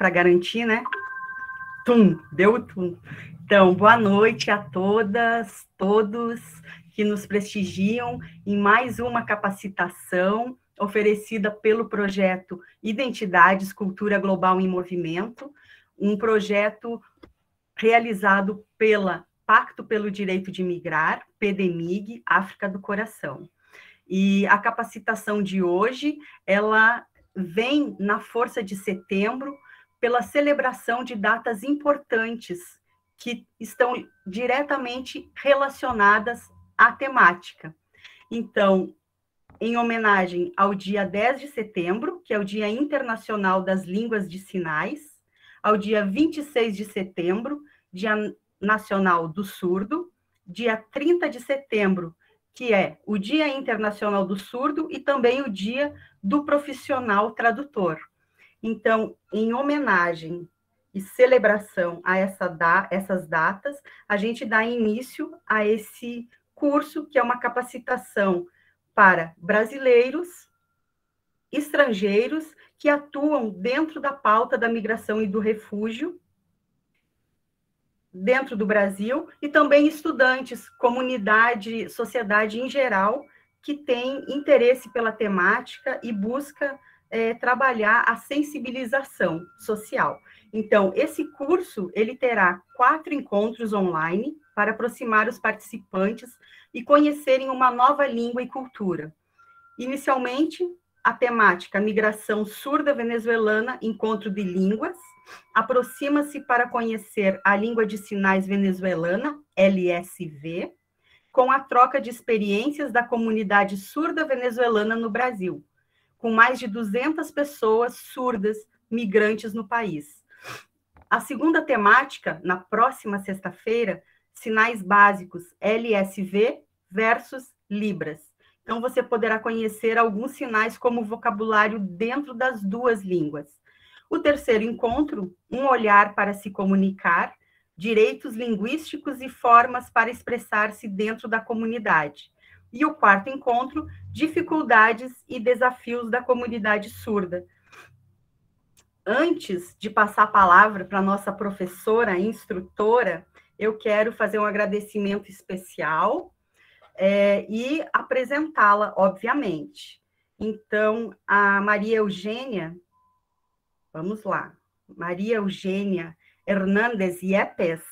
para garantir, né? Tum, deu tum. Então, boa noite a todas, todos que nos prestigiam em mais uma capacitação oferecida pelo projeto Identidades, Cultura Global em Movimento, um projeto realizado pela Pacto pelo Direito de Migrar, PDMIG, África do Coração. E a capacitação de hoje, ela vem na força de setembro, pela celebração de datas importantes que estão diretamente relacionadas à temática. Então, em homenagem ao dia 10 de setembro, que é o Dia Internacional das Línguas de Sinais, ao dia 26 de setembro, Dia Nacional do Surdo, dia 30 de setembro, que é o Dia Internacional do Surdo e também o Dia do Profissional Tradutor. Então, em homenagem e celebração a essas datas, a gente dá início a esse curso, que é uma capacitação para brasileiros, estrangeiros, que atuam dentro da pauta da migração e do refúgio, dentro do Brasil, e também estudantes, comunidade, sociedade em geral, que tem interesse pela temática e busca trabalhar a sensibilização social. Então, esse curso, ele terá 4 encontros online para aproximar os participantes e conhecerem uma nova língua e cultura. Inicialmente, a temática Migração Surda Venezuelana, Encontro de Línguas, aproxima-se para conhecer a língua de sinais venezuelana, LSV, com a troca de experiências da comunidade surda venezuelana no Brasil, com mais de 200 pessoas surdas migrantes no país. A segunda temática, na próxima sexta-feira, Sinais Básicos, LSV versus Libras. Então, você poderá conhecer alguns sinais como vocabulário dentro das duas línguas. O terceiro encontro, um olhar para se comunicar, direitos linguísticos e formas para expressar-se dentro da comunidade. E o quarto encontro, dificuldades e desafios da comunidade surda. Antes de passar a palavra para a nossa professora, instrutora, eu quero fazer um agradecimento especial e apresentá-la, obviamente. Então, a Maria Eugênia, vamos lá, Maria Eugênia Hernández Yepes,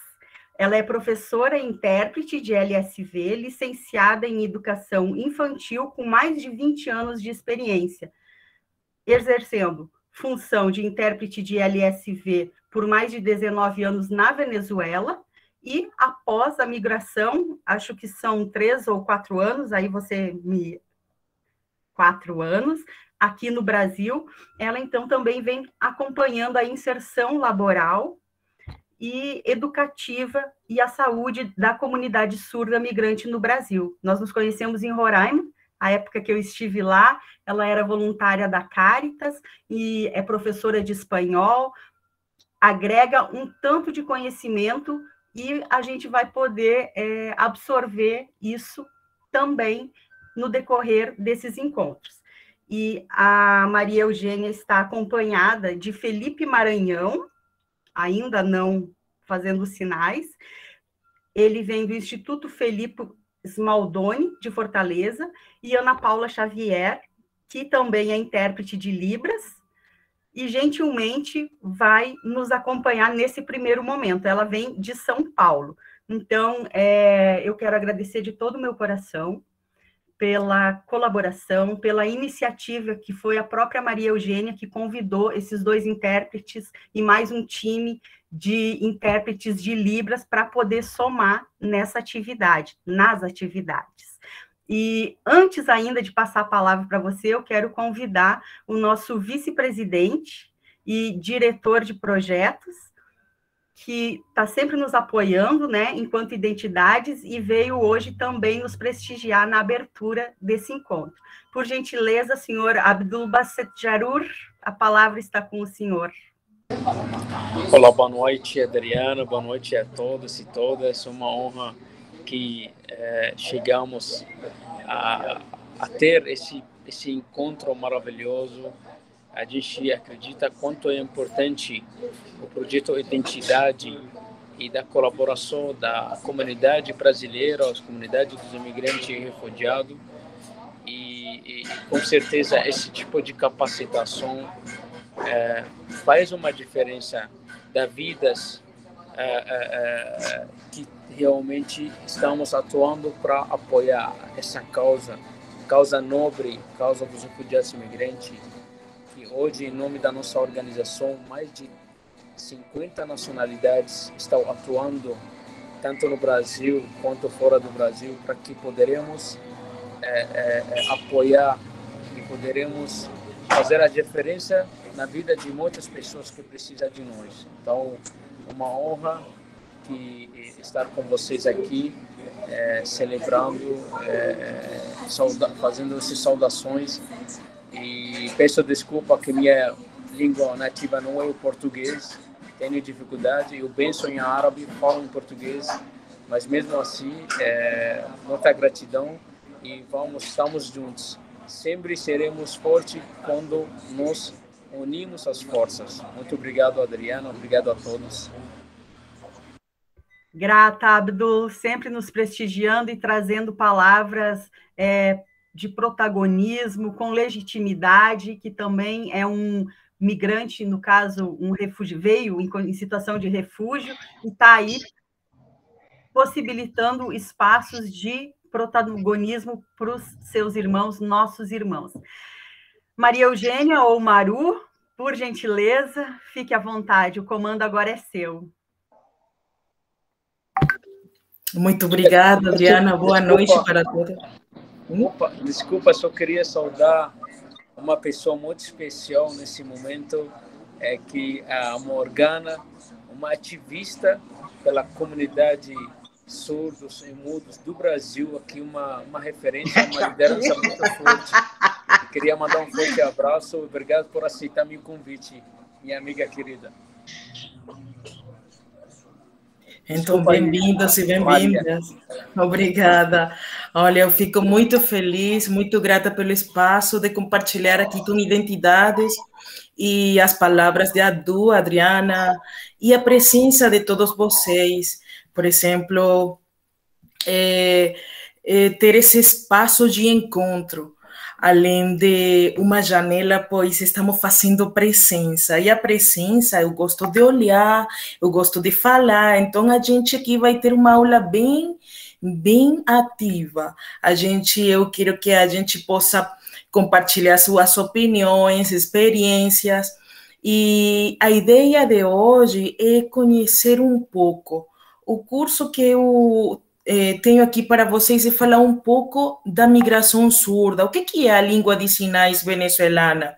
ela é professora e intérprete de LSV, licenciada em Educação Infantil, com mais de 20 anos de experiência, exercendo função de intérprete de LSV por mais de 19 anos na Venezuela, e após a migração, acho que são 3 ou 4 anos, aí você me... 4 anos, aqui no Brasil, ela então também vem acompanhando a inserção laboral e educativa e a saúde da comunidade surda migrante no Brasil. Nós nos conhecemos em Roraima, a época que eu estive lá, ela era voluntária da Caritas e é professora de espanhol, agrega um tanto de conhecimento e a gente vai poder absorver isso também no decorrer desses encontros. E a Maria Eugênia está acompanhada de Felipe Maranhão, ainda não fazendo sinais, ele vem do Instituto Felipe Smaldoni, de Fortaleza, e Ana Paula Xavier, que também é intérprete de Libras, e gentilmente vai nos acompanhar nesse primeiro momento. Ela vem de São Paulo. Então, eu quero agradecer de todo o meu coração pela colaboração, pela iniciativa que foi a própria Maria Eugênia que convidou esses 2 intérpretes e mais um time de intérpretes de Libras para poder somar nessa atividade, nas atividades. E antes ainda de passar a palavra para você, eu quero convidar o nosso vice-presidente e diretor de projetos, que está sempre nos apoiando, né, enquanto identidades, e veio hoje também nos prestigiar na abertura desse encontro. Por gentileza, senhor Abdul Basset Jarur, a palavra está com o senhor. Olá, boa noite, Adriano, boa noite a todos e todas. É uma honra que chegamos a ter esse encontro maravilhoso a gente acredita quanto é importante o projeto Identidade e da colaboração da comunidade brasileira, as comunidades dos imigrantes e refugiados. E com certeza esse tipo de capacitação faz uma diferença das vidas que realmente estamos atuando para apoiar essa causa nobre, causa dos refugiados imigrantes, que hoje, em nome da nossa organização, mais de 50 nacionalidades estão atuando, tanto no Brasil quanto fora do Brasil, para que poderemos apoiar e poderemos fazer a diferença na vida de muitas pessoas que precisam de nós. Então, uma honra estar com vocês aqui, celebrando, fazendo essas saudações. E peço desculpa que minha língua nativa não é o português, tenho dificuldade. Eu penso em árabe, falo em português, mas mesmo assim, muita gratidão e estamos juntos. Sempre seremos fortes quando nos unimos as forças. Muito obrigado, Adriana, obrigado a todos. Grata, Abdul, sempre nos prestigiando e trazendo palavras de protagonismo, com legitimidade, que também é um migrante, no caso, um refúgio, veio em situação de refúgio e está aí possibilitando espaços de protagonismo para os seus irmãos, nossos irmãos. Maria Eugênia ou Maru, por gentileza, fique à vontade, o comando agora é seu. Muito obrigada, Adriana. Boa noite para todos. Desculpa, só queria saudar uma pessoa muito especial nesse momento, que a Morgana, uma ativista pela comunidade surdos e mudos do Brasil, aqui uma referência, uma liderança muito forte. Queria mandar um forte abraço, obrigado por aceitar meu convite, minha amiga querida. Então, bem-vindos e bem-vindas. Obrigada. Olha, eu fico muito feliz, muito grata pelo espaço de compartilhar aqui com identidades e as palavras de Abdul, Adriana, e a presença de todos vocês. Por exemplo, ter esse espaço de encontro, além de uma janela, pois estamos fazendo presença. E a presença, eu gosto de olhar, eu gosto de falar. Então, a gente aqui vai ter uma aula bem ativa. Eu quero que a gente possa compartilhar suas opiniões, experiências. E a ideia de hoje é conhecer um pouco. O curso que eu tenho aqui para vocês é falar um pouco da migração surda. O que é a língua de sinais venezuelana?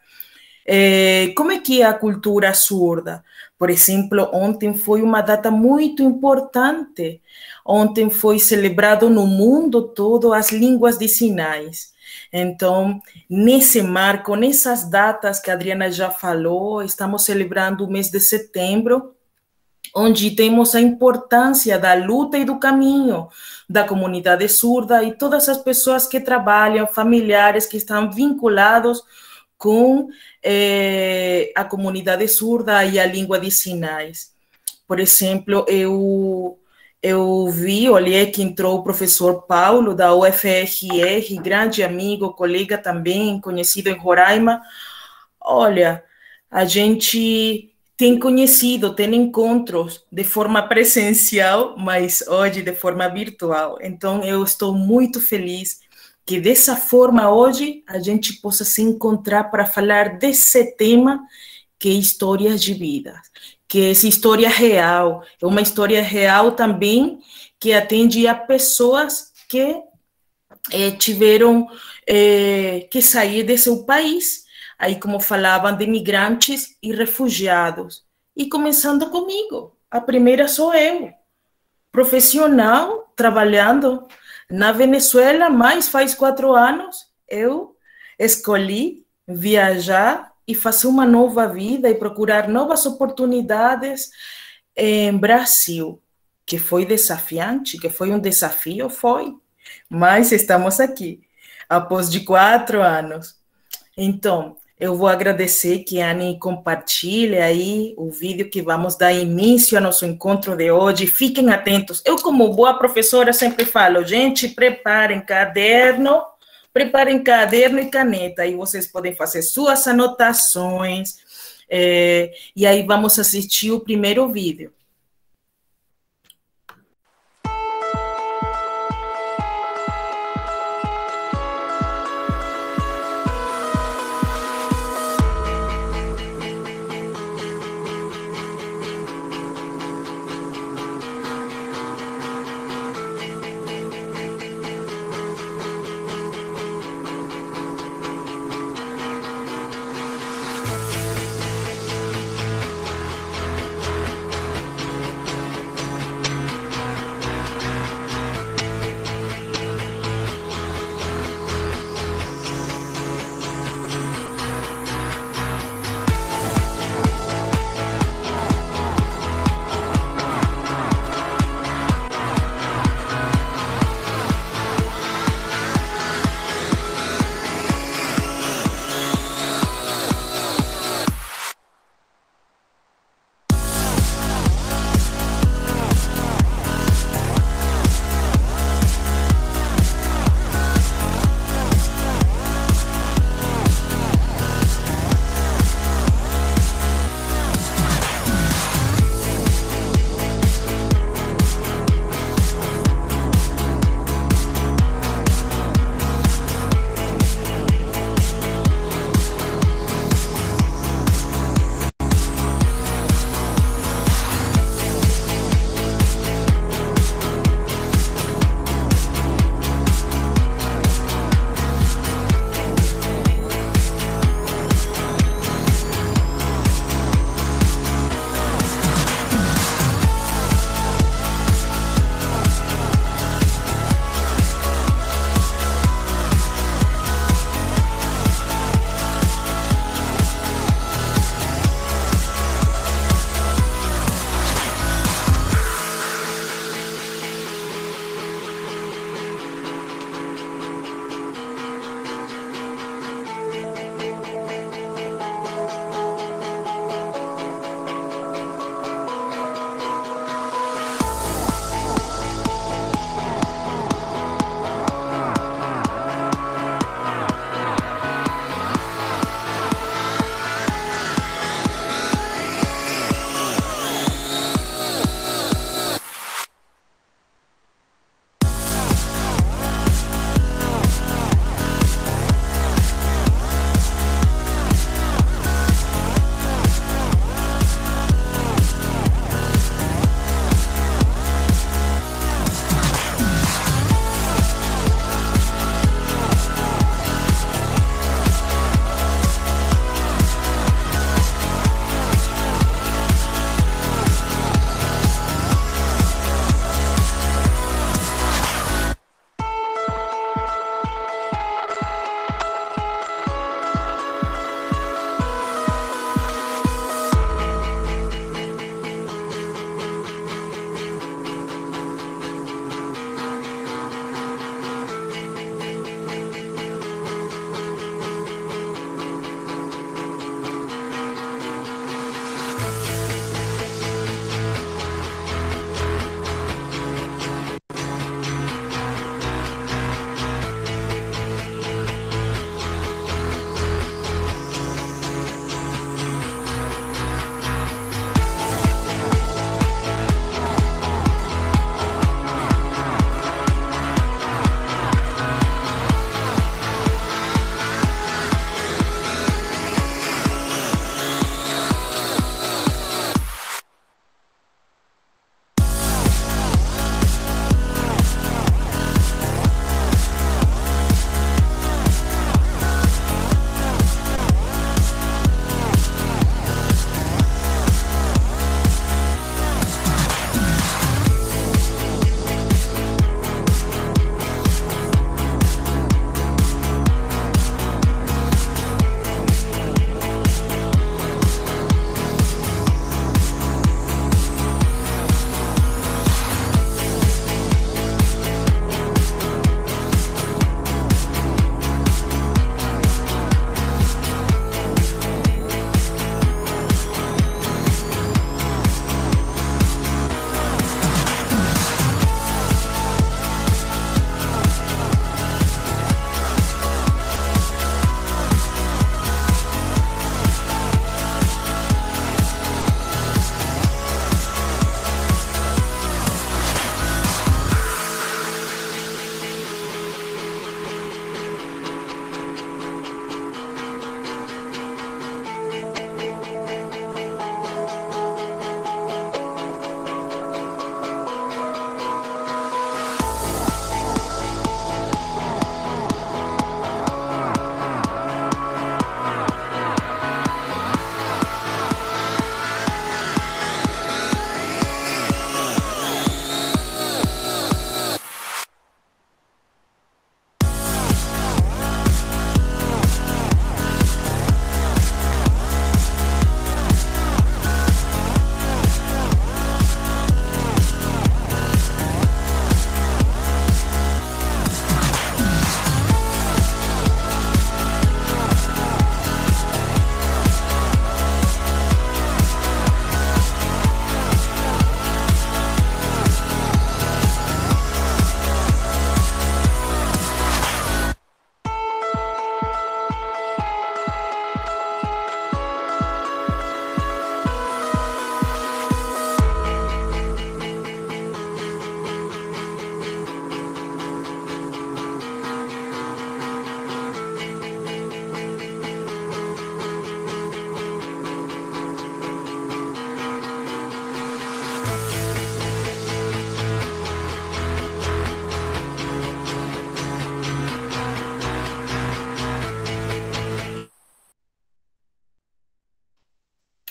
Como é que é a cultura surda? Por exemplo, ontem foi uma data muito importante. Ontem foi celebrado no mundo todo as línguas de sinais. Então, nesse marco, nessas datas que a Adriana já falou, estamos celebrando o mês de setembro, onde temos a importância da luta e do caminho da comunidade surda e todas as pessoas que trabalham, familiares que estão vinculados com a comunidade surda e a língua de sinais. Por exemplo, eu olhei que entrou o professor Paulo, da UFRR, grande amigo, colega também, conhecido em Roraima. Olha, a gente tem conhecido, tem encontros de forma presencial, mas hoje de forma virtual. Então, eu estou muito feliz que dessa forma hoje a gente possa se encontrar para falar desse tema, que é histórias de vida, que é essa história real, é uma história real também que atende a pessoas que tiveram que sair de seu país, aí como falavam de migrantes e refugiados. E começando comigo, a primeira sou eu, profissional, trabalhando na Venezuela, mas faz 4 anos, eu escolhi viajar e fazer uma nova vida e procurar novas oportunidades em Brasil, que foi desafiante, que foi um desafio, mas estamos aqui, após de 4 anos. Então, Eu vou agradecer que a Anny compartilhe aí o vídeo que vamos dar início ao nosso encontro de hoje. Fiquem atentos. Eu, como boa professora, sempre falo, gente, preparem caderno e caneta. Aí vocês podem fazer suas anotações. E aí vamos assistir o primeiro vídeo.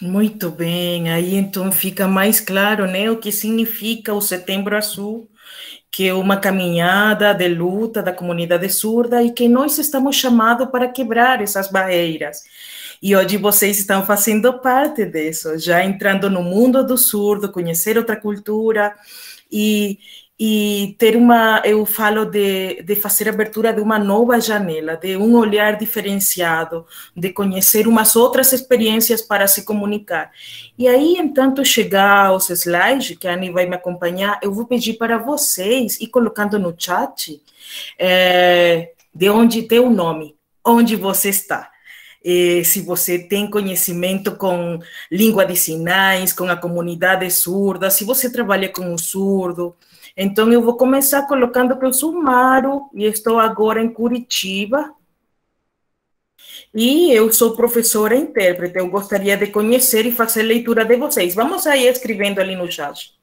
Muito bem, aí então fica mais claro, né, o que significa o Setembro Azul, que é uma caminhada de luta da comunidade surda e que nós estamos chamados para quebrar essas barreiras. E hoje vocês estão fazendo parte disso, já entrando no mundo do surdo, conhecer outra cultura e, e ter uma, eu falo de fazer a abertura de uma nova janela, de um olhar diferenciado, de conhecer umas outras experiências para se comunicar. E aí, enquanto chegar aos slides, que a Anny vai me acompanhar, eu vou pedir para vocês ir colocando no chat de onde tem o nome, onde você está. Se você tem conhecimento com língua de sinais, com a comunidade surda, se você trabalha com o surdo. Então, eu vou começar colocando que eu sou Maru e estou agora em Curitiba. E eu sou professora intérprete. Eu gostaria de conhecer e fazer leitura de vocês. Vamos aí escrevendo ali no chat.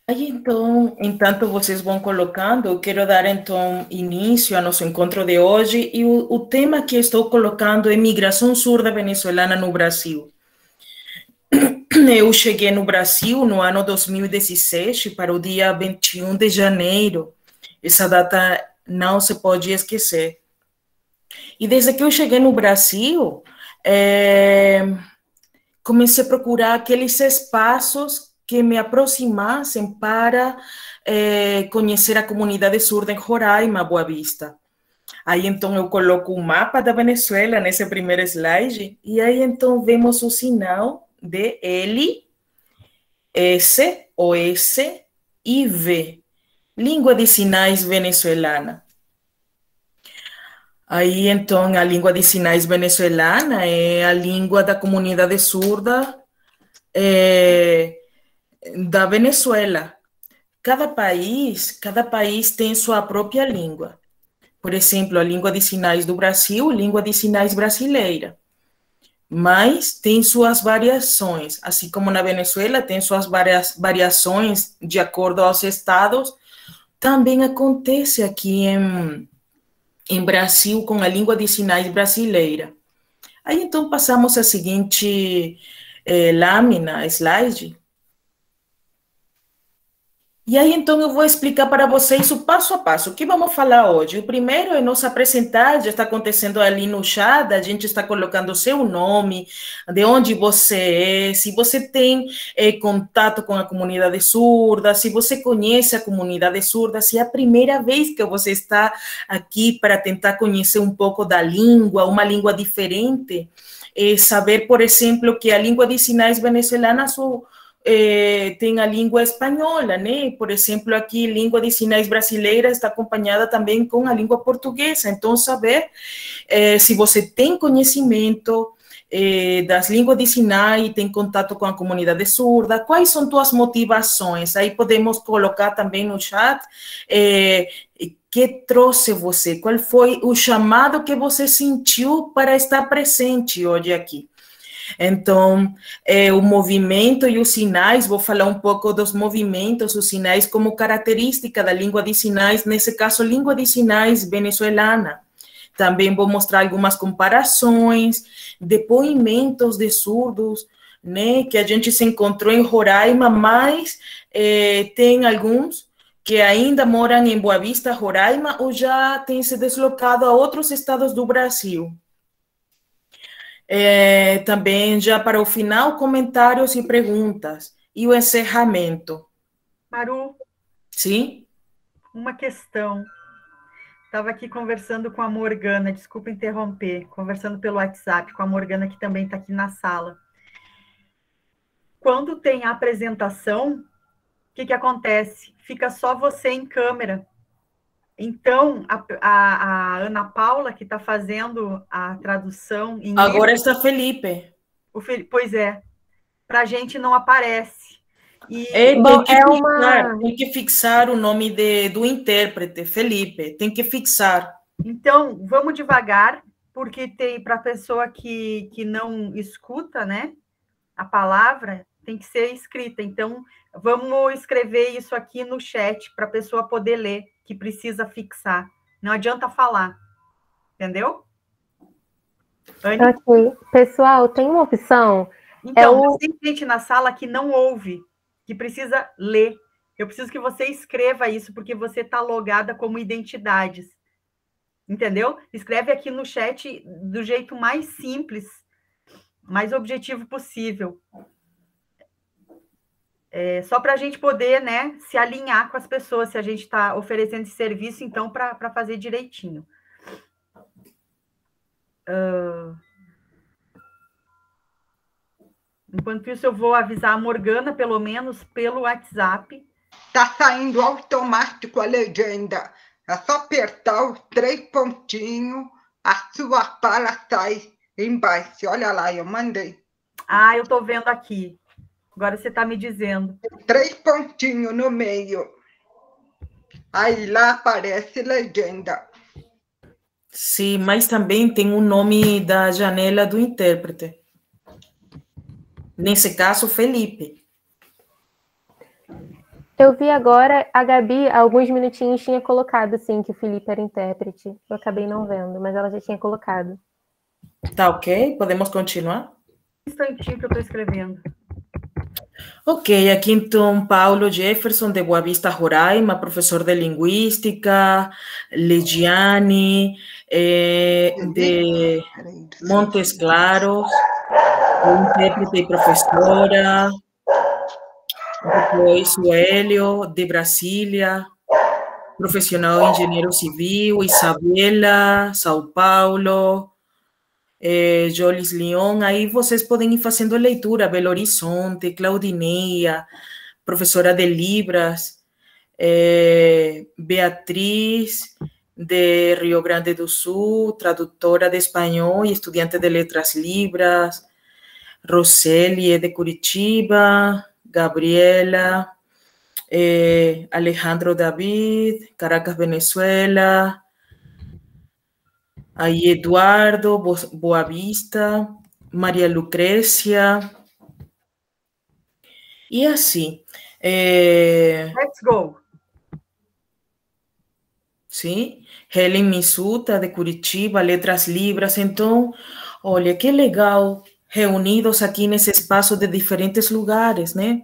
Aí, então, enquanto vocês vão colocando, eu quero dar, então, início ao nosso encontro de hoje, e o tema que estou colocando é migração surda venezuelana no Brasil. Eu cheguei no Brasil no ano 2016, para o dia 21 de janeiro. Essa data não se pode esquecer. E desde que eu cheguei no Brasil, comecei a procurar aqueles espaços que me aproximassem para conhecer a comunidade surda em Roraima, Boa Vista. Aí, então, eu coloco o mapa da Venezuela nesse primeiro slide, e aí, então, vemos o sinal de L, S, O, S e V, língua de sinais venezuelana. Aí, então, a língua de sinais venezuelana é a língua da comunidade surda da Venezuela. Cada país tem sua própria língua. Por exemplo, a língua de sinais do Brasil, língua de sinais brasileira. Mas tem suas variações, assim como na Venezuela tem suas variações de acordo aos estados, também acontece aqui em Brasil com a língua de sinais brasileira. Aí, então, passamos a seguinte lâmina, slide. E aí, então, eu vou explicar para vocês o passo a passo. O que vamos falar hoje? O primeiro é nos apresentar, já está acontecendo ali no chat, a gente está colocando o seu nome, de onde você é, se você tem contato com a comunidade surda, se você conhece a comunidade surda, se é a primeira vez que você está aqui para tentar conhecer um pouco da língua, uma língua diferente, saber, por exemplo, que a língua de sinais venezuelana tem a língua espanhola, né? Por exemplo, aqui, língua de sinais brasileira está acompanhada também com a língua portuguesa. Então, saber se você tem conhecimento das línguas de sinais e tem contato com a comunidade surda, quais são tuas motivações? Aí podemos colocar também no chat que trouxe você, qual foi o chamado que você sentiu para estar presente hoje aqui. Então, o movimento e os sinais, vou falar um pouco dos movimentos, os sinais como característica da língua de sinais, nesse caso, língua de sinais venezuelana. Também vou mostrar algumas comparações, depoimentos de surdos, né, que a gente se encontrou em Roraima, mas tem alguns que ainda moram em Boa Vista, Roraima, ou já têm se deslocado a outros estados do Brasil. Também, já para o final, comentários e perguntas. E o encerramento. Maru? Sim? Uma questão. Estava aqui conversando com a Morgana, desculpa interromper, conversando pelo WhatsApp com a Morgana, que também está aqui na sala. Quando tem a apresentação, o que acontece? Fica só você em câmera. Então, a Ana Paula, que está fazendo a tradução em Agora livro, está Felipe. pois é, para a gente não aparece. Bom, tem que fixar o nome do intérprete, Felipe, tem que fixar. Então, vamos devagar, porque tem para a pessoa que não escuta, né, a palavra, tem que ser escrita. Então, vamos escrever isso aqui no chat para a pessoa poder ler, que precisa fixar. Não adianta falar, entendeu? Anny? Ok. Pessoal, tem uma opção. Então, tem gente na sala que não ouve, que precisa ler. Eu preciso que você escreva isso, porque você está logada como identidades. Entendeu? Escreve aqui no chat do jeito mais simples, mais objetivo possível. Só para a gente poder, né, se alinhar com as pessoas, se a gente está oferecendo esse serviço, então, para fazer direitinho. Enquanto isso, eu vou avisar a Morgana, pelo menos pelo WhatsApp. Está saindo automático a legenda. É só apertar os 3 pontinhos, a sua fala sai embaixo. Olha lá, eu mandei. Ah, eu estou vendo aqui. Agora você está me dizendo. 3 pontinhos no meio. Aí lá aparece legenda. Sim, mas também tem o nome da janela do intérprete. Nesse caso, Felipe. Eu vi agora, a Gabi, há alguns minutinhos, tinha colocado, assim, que o Felipe era intérprete. Eu acabei não vendo, mas ela já tinha colocado. Tá ok? Podemos continuar? Um instantinho que eu estou escrevendo. Ok, aqui então Paulo Jefferson, de Boa Vista, Roraima, professor de Linguística, Legiane, de Montes Claros, intérprete e professora. Depois o Hélio, de Brasília, profissional engenheiro civil, Isabela, São Paulo, Jolis Leon. Aí vocês podem ir fazendo leitura, Belo Horizonte, Claudineia, professora de Libras, Beatriz, de Rio Grande do Sul, tradutora de espanhol e estudante de letras libras, Roseli, de Curitiba, Gabriela, Alejandro David, Caracas, Venezuela, aí Eduardo, Boa Vista, Maria Lucrécia, e assim. Let's go! Sim, Helen Misuta, de Curitiba, Letras Libras. Então, olha, que legal, reunidos aqui nesse espaço de diferentes lugares, né?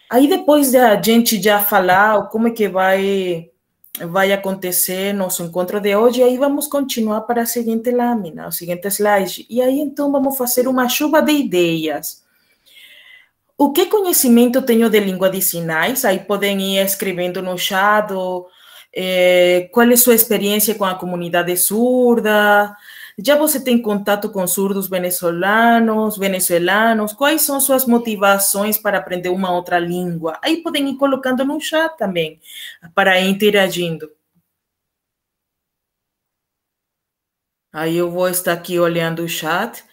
Aí depois da gente já falar como é que vai acontecer nosso encontro de hoje, aí vamos continuar para a seguinte lâmina, o seguinte slide. E aí, então, vamos fazer uma chuva de ideias. O que conhecimento tenho de língua de sinais? Aí podem ir escrevendo no chat, qual é sua experiência com a comunidade surda? Já você tem contato com surdos venezuelanos? Quais são suas motivações para aprender uma outra língua? Aí podem ir colocando no chat também, para ir interagindo. Aí eu vou estar aqui olhando o chat.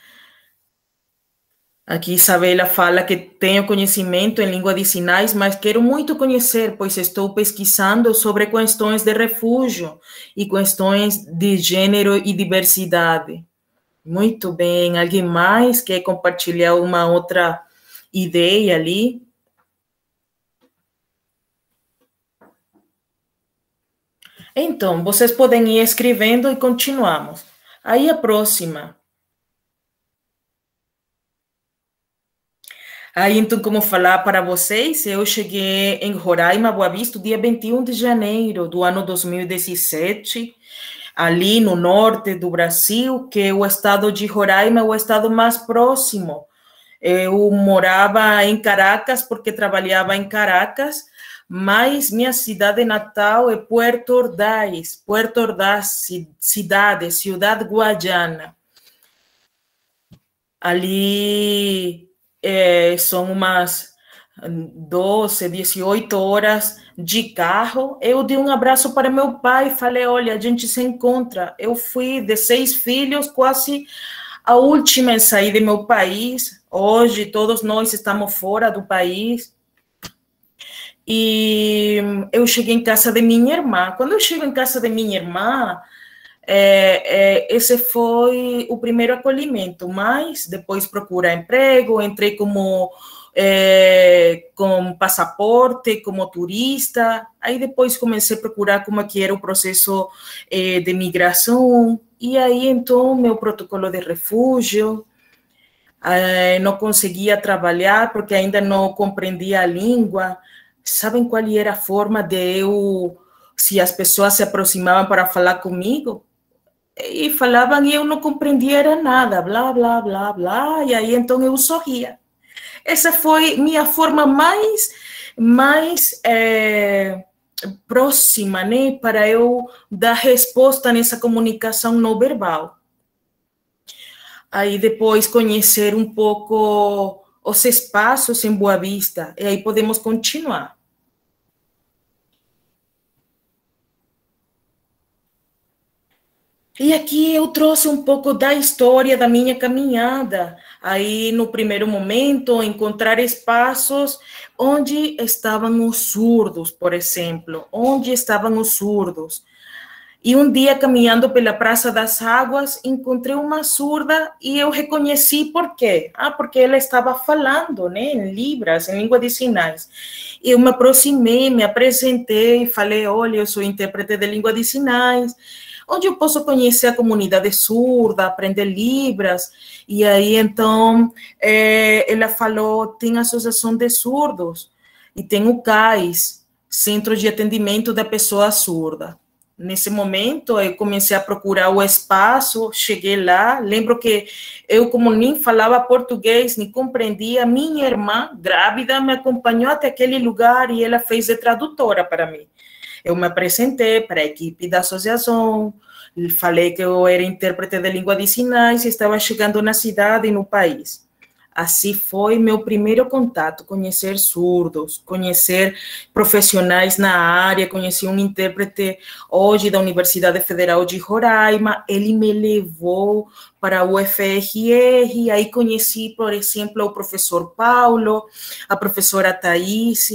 Aqui Isabela fala que tenho conhecimento em língua de sinais, mas quero muito conhecer, pois estou pesquisando sobre questões de refúgio e questões de gênero e diversidade. Muito bem. Alguém mais quer compartilhar uma outra ideia ali? Então, vocês podem ir escrevendo e continuamos. Aí a próxima. Aí, então, como falar para vocês, eu cheguei em Roraima, Boa Vista, dia 21 de janeiro do ano 2017, ali no norte do Brasil, que o estado de Roraima é o estado mais próximo. Eu morava em Caracas, porque trabalhava em Caracas, mas minha cidade natal é Puerto Ordaz, Ciudad Guayana. Ali são umas 12, 18 horas de carro. Eu dei um abraço para meu pai e falei, olha, a gente se encontra. Eu fui de 6 filhos, quase a última em sair do meu país. Hoje, todos nós estamos fora do país. E eu cheguei em casa de minha irmã. Quando eu chego em casa de minha irmã, esse foi o primeiro acolhimento, mas depois procurar emprego, entrei como com passaporte, como turista, aí depois comecei a procurar como é que era o processo de migração, e aí então meu protocolo de refúgio, não conseguia trabalhar porque ainda não compreendia a língua. Sabem qual era a forma de se as pessoas se aproximavam para falar comigo? E falavam e eu não compreendia era nada, blá, blá, blá, blá, e aí então eu sorria. Essa foi minha forma mais próxima, né, para eu dar resposta nessa comunicação não verbal. Aí depois conhecer um pouco os espaços em Boa Vista, e aí podemos continuar. E aqui eu trouxe um pouco da história da minha caminhada. Aí, no primeiro momento, encontrar espaços onde estavam os surdos, por exemplo. Onde estavam os surdos. E um dia, caminhando pela Praça das Águas, encontrei uma surda e eu reconheci por quê. Porque ela estava falando, né, em Libras, em língua de sinais. Eu me aproximei, me apresentei, falei, olha, eu sou intérprete de língua de sinais, onde eu posso conhecer a comunidade surda, aprender Libras. E aí, então, ela falou, tem a Associação de Surdos, e tem o CAIS, Centro de Atendimento da Pessoa Surda. Nesse momento, eu comecei a procurar o espaço, cheguei lá, lembro que eu, como nem falava português, nem compreendia, minha irmã, grávida, me acompanhou até aquele lugar e ela fez de tradutora para mim. Eu me apresentei para a equipe da associação, falei que eu era intérprete de língua de sinais e estava chegando na cidade e no país. Assim foi meu primeiro contato, conhecer surdos, conhecer profissionais na área, conheci um intérprete hoje da Universidade Federal de Roraima, ele me levou para o UFRR, aí conheci, por exemplo, o professor Paulo, a professora Thaís.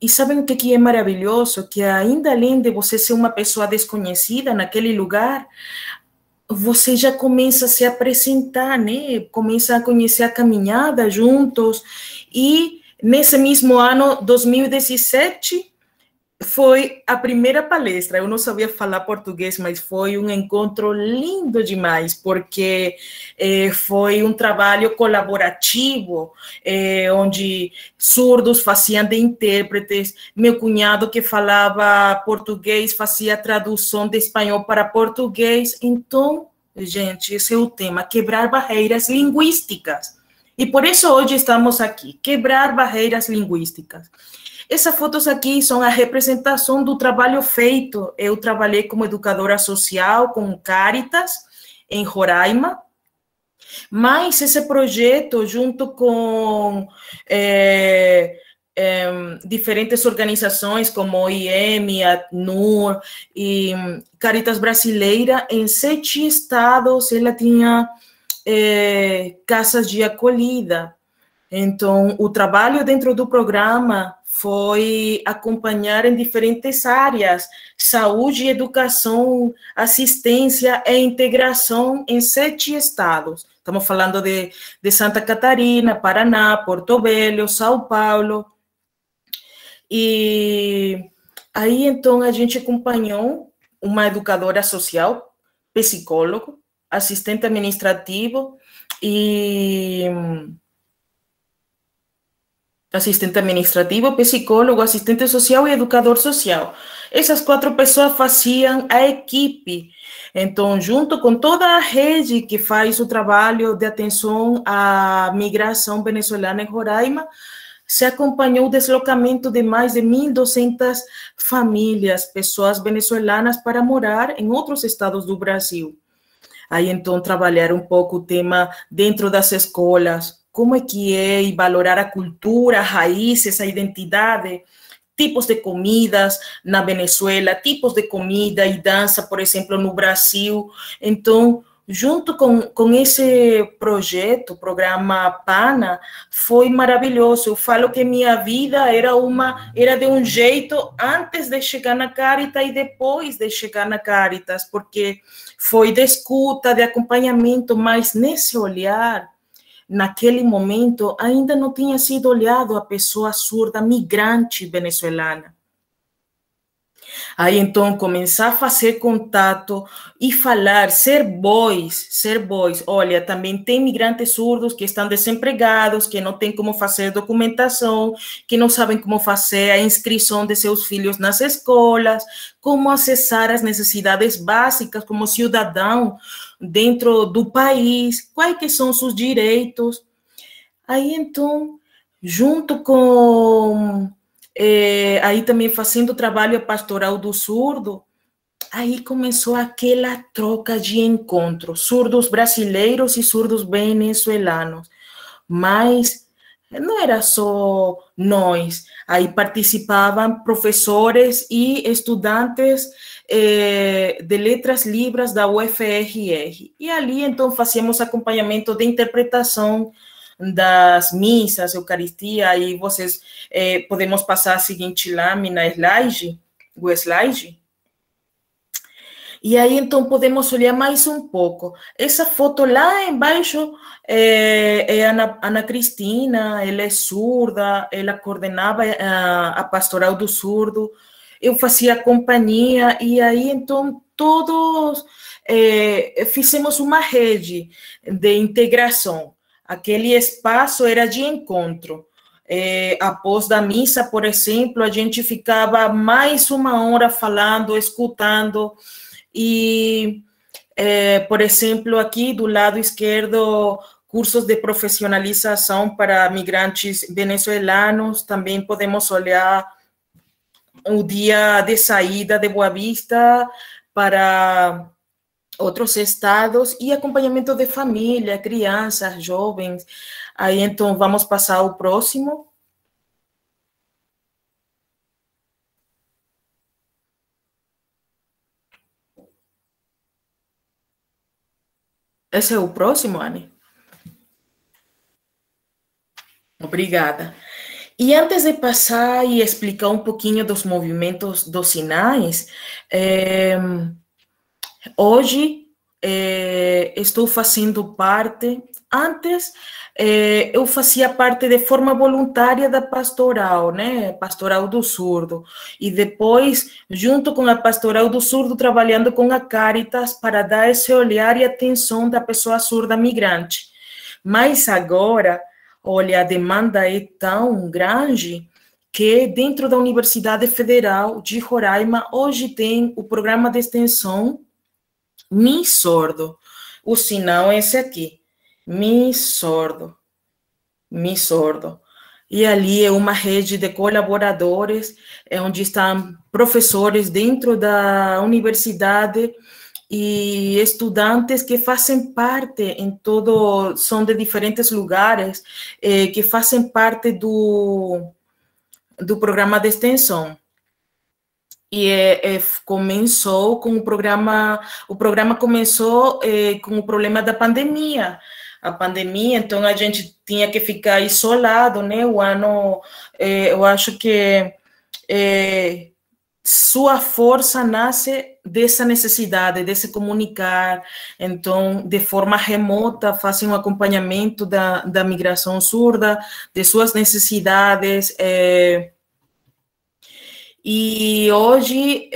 E sabem o que é maravilhoso? Que ainda além de você ser uma pessoa desconhecida naquele lugar, você já começa a se apresentar, né? Começa a conhecer a caminhada juntos. E nesse mesmo ano, 2017, foi a primeira palestra. Eu não sabia falar português, mas foi um encontro lindo demais, porque foi um trabalho colaborativo, onde surdos faziam de intérpretes, meu cunhado que falava português fazia tradução de espanhol para português. Então, gente, esse é o tema, quebrar barreiras linguísticas. E por isso hoje estamos aqui, quebrar barreiras linguísticas. Essas fotos aqui são a representação do trabalho feito. Eu trabalhei como educadora social com Caritas, em Roraima, mas esse projeto, junto com diferentes organizações como a OIM, a ACNUR e Caritas Brasileira, em 7 estados, ela tinha casas de acolhida. Então, o trabalho dentro do programa foi acompanhar em diferentes áreas, saúde, educação, assistência e integração em 7 estados. Estamos falando de Santa Catarina, Paraná, Porto Velho, São Paulo. E aí, então, a gente acompanhou uma educadora social, psicólogo, assistente administrativo e... assistente administrativo, psicólogo, assistente social e educador social. Essas 4 pessoas faziam a equipe. Então, junto com toda a rede que faz o trabalho de atenção à migração venezuelana em Roraima, se acompanhou o deslocamento de mais de 1.200 famílias, pessoas venezuelanas, para morar em outros estados do Brasil. Aí, então, trabalhar um pouco o tema dentro das escolas, como é que é, e valorar a cultura, a raízes, a identidade, tipos de comidas na Venezuela, tipos de comida e dança, por exemplo, no Brasil. Então, junto com esse projeto, programa PANA, foi maravilhoso. Eu falo que minha vida era de um jeito antes de chegar na Caritas e depois de chegar na Caritas, porque foi de escuta, de acompanhamento, mas nesse olhar, naquele momento, ainda não tinha sido olhado a pessoa surda migrante venezuelana. Aí, então, começar a fazer contato e falar, ser voz. Olha, também tem migrantes surdos que estão desempregados, que não têm como fazer documentação, que não sabem como fazer a inscrição de seus filhos nas escolas, como acessar as necessidades básicas como cidadão dentro do país, quais que são seus direitos. Aí, então, junto com... aí também fazendo trabalho pastoral do surdo, aí começou aquela troca de encontros, surdos brasileiros e surdos venezuelanos, mas não era só nós, aí participavam professores e estudantes de letras libras da UFRR, e ali então fazíamos acompanhamento de interpretação das missas, Eucaristia, e vocês podemos passar a seguinte lâmina, o slide. E aí, então, podemos olhar mais um pouco. Essa foto lá embaixo é Ana Cristina, ela é surda, ela coordenava a pastoral do surdo, eu fazia companhia, e aí, então, todos fizemos uma rede de integração. Aquele espaço era de encontro. Após da missa, por exemplo, a gente ficava mais uma hora falando, escutando. E, por exemplo, aqui do lado esquerdo, cursos de profissionalização para migrantes venezuelanos. Também podemos olhar o dia de saída de Boa Vista para outros estados e acompanhamento de família, crianças, jovens. Aí, então, vamos passar ao próximo. Esse é o próximo, Anne? Obrigada. E antes de passar e explicar um pouquinho dos movimentos dos sinais, hoje estou fazendo parte. Antes, eu fazia parte de forma voluntária da pastoral, né? Pastoral do surdo. E depois, junto com a pastoral do surdo, trabalhando com a Caritas para dar esse olhar e atenção da pessoa surda migrante. Mas agora, olha, a demanda é tão grande que dentro da Universidade Federal de Roraima, hoje tem o programa de extensão Mi Sordo. O sinal é esse aqui. Mi Sordo. E ali é uma rede de colaboradores, onde estão professores dentro da universidade e estudantes que fazem parte são de diferentes lugares, que fazem parte do programa de extensão. E começou com o programa começou com o problema da pandemia. A pandemia, então a gente tinha que ficar isolado, né? Eu acho que sua força nasce dessa necessidade de se comunicar, então, de forma remota, fazem um acompanhamento da migração surda, de suas necessidades. E hoje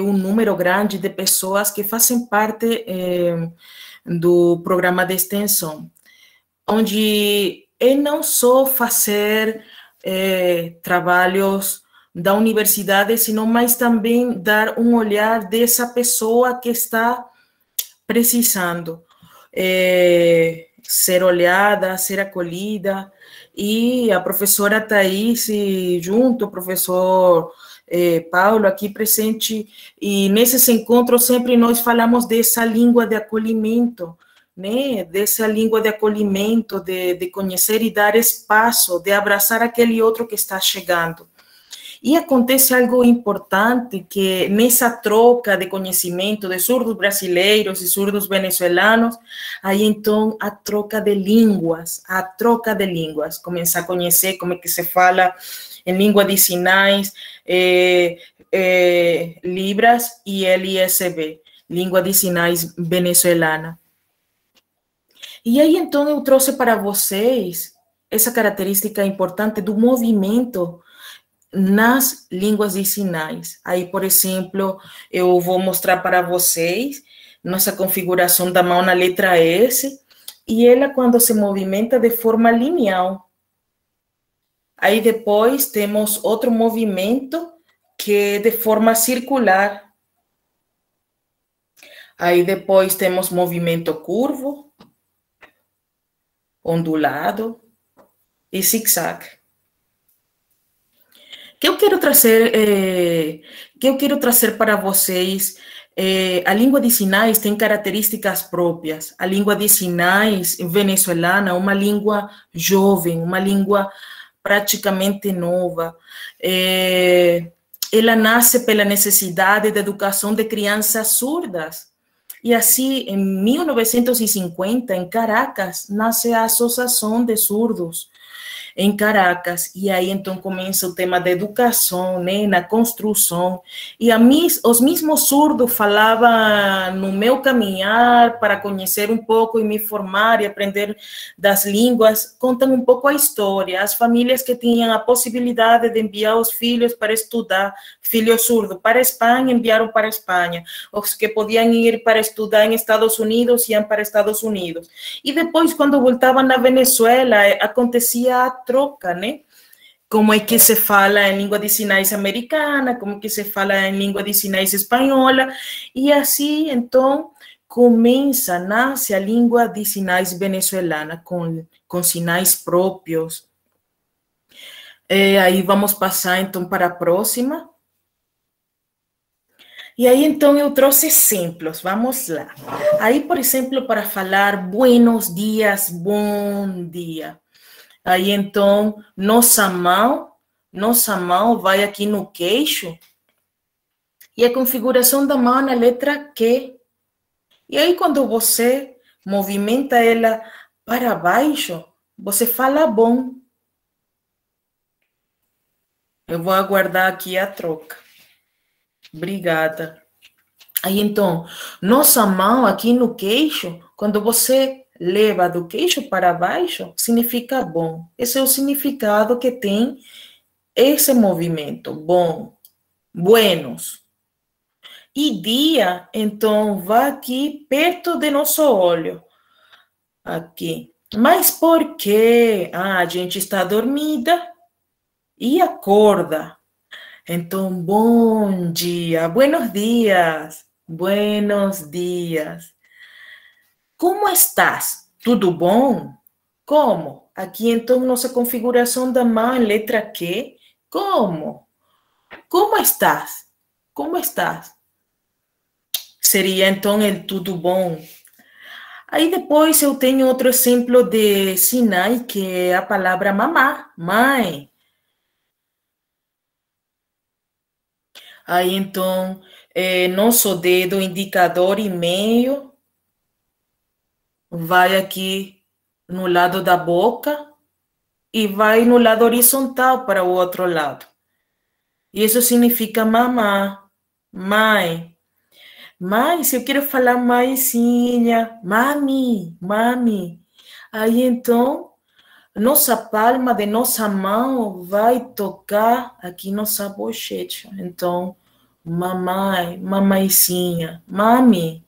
um número grande de pessoas que fazem parte do programa de extensão, onde é não só fazer trabalhos da universidade, sino mais também dar um olhar dessa pessoa que está precisando ser olhada, ser acolhida. E a professora Thaís, junto ao professor Paulo, aqui presente, e nesses encontros sempre nós falamos dessa língua de acolhimento, né? Dessa língua de acolhimento, de conhecer e dar espaço, de abraçar aquele outro que está chegando. E acontece algo importante, que nessa troca de conhecimento de surdos brasileiros e surdos venezuelanos, aí então a troca de línguas, começa a conhecer como é que se fala em língua de sinais, Libras e LSB, língua de sinais venezuelana. E aí então eu trouxe para vocês essa característica importante do movimento nas línguas de sinais. Aí, por exemplo, eu vou mostrar para vocês nossa configuração da mão na letra S, e ela quando se movimenta de forma linear. Aí depois temos outro movimento que é de forma circular. Aí depois temos movimento curvo, ondulado e zigue-zague. Que eu quero trazer para vocês, a língua de sinais tem características próprias. A língua de sinais venezuelana é uma língua jovem, uma língua praticamente nova. Ela nasce pela necessidade de educação de crianças surdas. E assim, em 1950, em Caracas, nasce a Associação de Surdos em Caracas, e aí então começa o tema da educação, né, na construção, e os mesmos surdos falavam no meu caminhar para conhecer um pouco e me formar e aprender das línguas, contam um pouco a história, as famílias que tinham a possibilidade de enviar os filhos para estudar, filhos surdos, para a Espanha, enviaram para a Espanha, os que podiam ir para estudar em Estados Unidos, iam para Estados Unidos, e depois, quando voltavam na Venezuela, acontecia a troca, né? Como é que se fala em língua de sinais americana, como é que se fala em língua de sinais espanhola, e assim, então, nasce a língua de sinais venezuelana, com sinais próprios. Aí vamos passar, então, para a próxima. E aí, então, eu trouxe exemplos, vamos lá. Aí, por exemplo, para falar buenos dias, bom dia. Aí, então, nossa mão vai aqui no queixo, e a configuração da mão na letra Q. E aí, quando você movimenta ela para baixo, você fala bom. Eu vou aguardar aqui a troca. Obrigada. Aí, então, nossa mão aqui no queixo, quando você leva do queixo para baixo, significa bom. Esse é o significado que tem esse movimento, bom, buenos. E dia, então, vai aqui perto do nosso olho, aqui. Mas por quê? A gente está dormida e acorda. Então, bom dia, buenos dias, buenos dias. Como estás? Tudo bom? Como? Aqui, então, nossa configuração da mão em letra Q. Como? Como estás? Como estás? Seria, então, el tudo bom. Aí, depois, eu tenho outro exemplo de sinal, que é a palavra mamá, mãe. Aí, então, nosso dedo indicador e meio vai aqui no lado da boca e vai no lado horizontal para o outro lado. E isso significa mamá, mãe. Mas eu quero falar mãezinha, mami, mami. Aí, então, nossa palma de nossa mão vai tocar aqui nossa bochecha. Então, mamãe, mamãezinha, mami.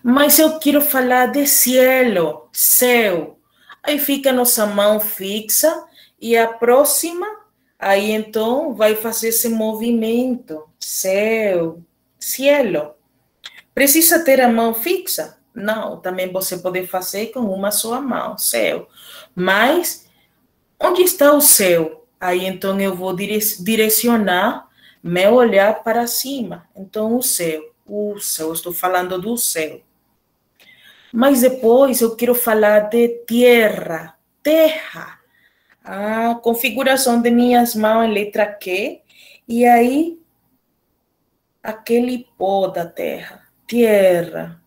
Mas eu quero falar de cielo, céu. Aí fica nossa mão fixa e a próxima, aí então vai fazer esse movimento, céu, cielo. Precisa ter a mão fixa? Não, também você pode fazer com uma só mão, céu. Mas, onde está o céu? Aí, então, eu vou direcionar meu olhar para cima. Então, o céu, estou falando do céu. Mas depois eu quero falar de terra, terra. a configuração de minhas mãos em letra Q, e aí aquele pó da terra, terra.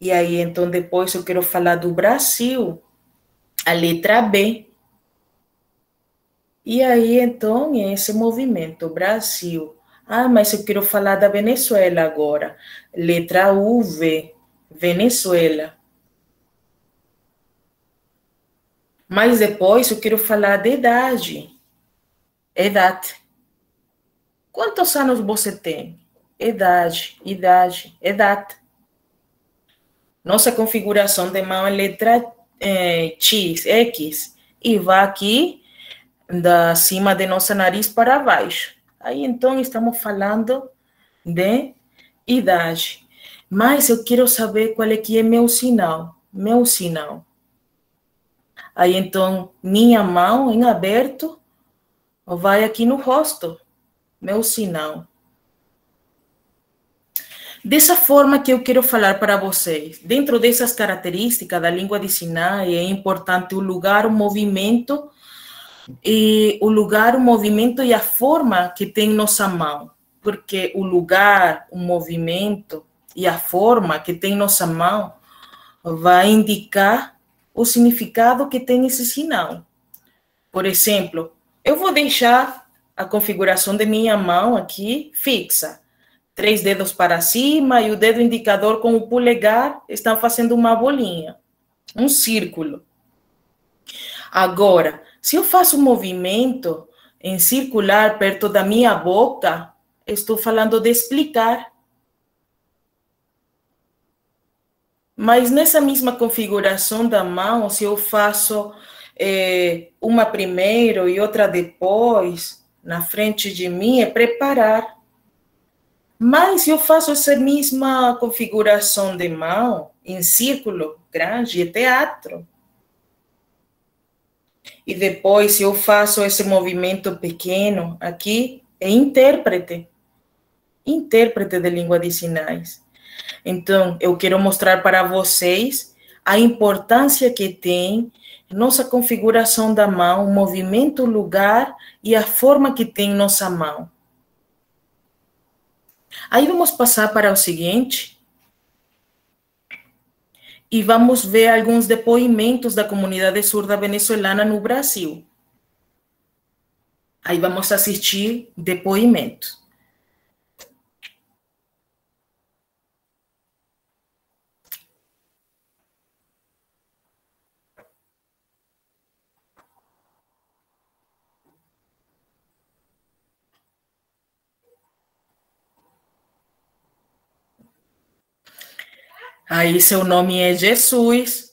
E aí, então, depois eu quero falar do Brasil, a letra B. E aí, então, é esse movimento, Brasil. Ah, mas eu quero falar da Venezuela agora. Letra U, V, Venezuela. Mas depois eu quero falar de idade. Idade. Quantos anos você tem? Idade, idade, idade. Nossa configuração de mão é letra X, X, e vai aqui da cima de nosso nariz para baixo. Aí, então, estamos falando de idade. Mas eu quero saber qual é que é meu sinal. Meu sinal. Aí, então, minha mão em aberto vai aqui no rosto. Meu sinal. Dessa forma que eu quero falar para vocês, dentro dessas características da língua de sinais, é importante o lugar, o movimento, e a forma que tem nossa mão, porque o lugar, o movimento e a forma que tem nossa mão vai indicar o significado que tem esse sinal. Por exemplo, eu vou deixar a configuração de minha mão aqui fixa. 3 dedos para cima e o dedo indicador com o polegar estão fazendo uma bolinha, um círculo. Agora, se eu faço um movimento em circular perto da minha boca, estou falando de explicar. Mas nessa mesma configuração da mão, se eu faço uma primeiro e outra depois, na frente de mim, é preparar. Mas eu faço essa mesma configuração de mão em círculo grande, é teatro. E depois, se eu faço esse movimento pequeno aqui, é intérprete. Intérprete de língua de sinais. Então, eu quero mostrar para vocês a importância que tem nossa configuração da mão, o movimento, o lugar e a forma que tem nossa mão. Aí vamos passar para o seguinte e vamos ver alguns depoimentos da comunidade surda venezuelana no Brasil. Aí vamos assistir depoimentos. Aí seu nome é Jesus.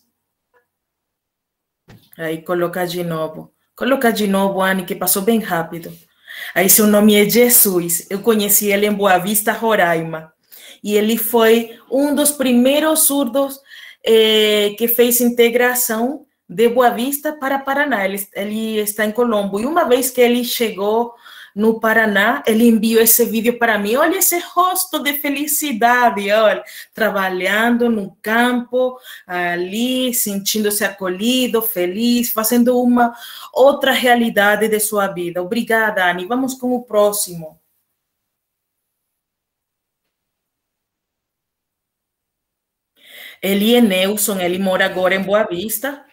Aí coloca de novo. Coloca de novo, Anne, que passou bem rápido. Aí seu nome é Jesus. Eu conheci ele em Boa Vista, Roraima. E ele foi um dos primeiros surdos que fez integração de Boa Vista para Paraná. Ele está em Colombo. E uma vez que ele chegou no Paraná, ele enviou esse vídeo para mim. Olha esse rosto de felicidade, olha, trabalhando no campo, ali, sentindo-se acolhido, feliz, fazendo uma outra realidade de sua vida. Obrigada, Anne. Vamos com o próximo. Ele é Nelson, ele mora agora em Boa Vista.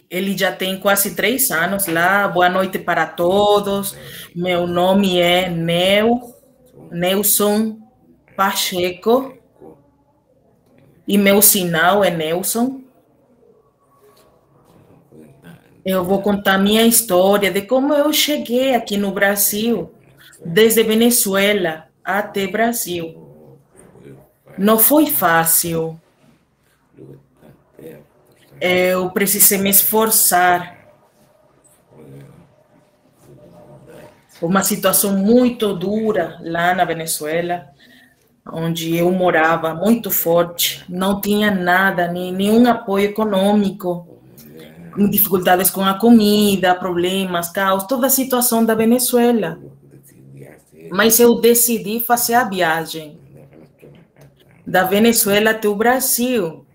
Ele já tem quase 3 anos lá. Boa noite para todos. Meu nome é Nelson Pacheco. E meu sinal é Nelson. Eu vou contar minha história de como eu cheguei aqui no Brasil, desde Venezuela até Brasil. Não foi fácil. Eu precisei me esforçar. Foi uma situação muito dura lá na Venezuela, onde eu morava, muito forte. Não tinha nada, nenhum apoio econômico, dificuldades com a comida, problemas, caos, toda a situação da Venezuela. Mas eu decidi fazer a viagem da Venezuela até o Brasil.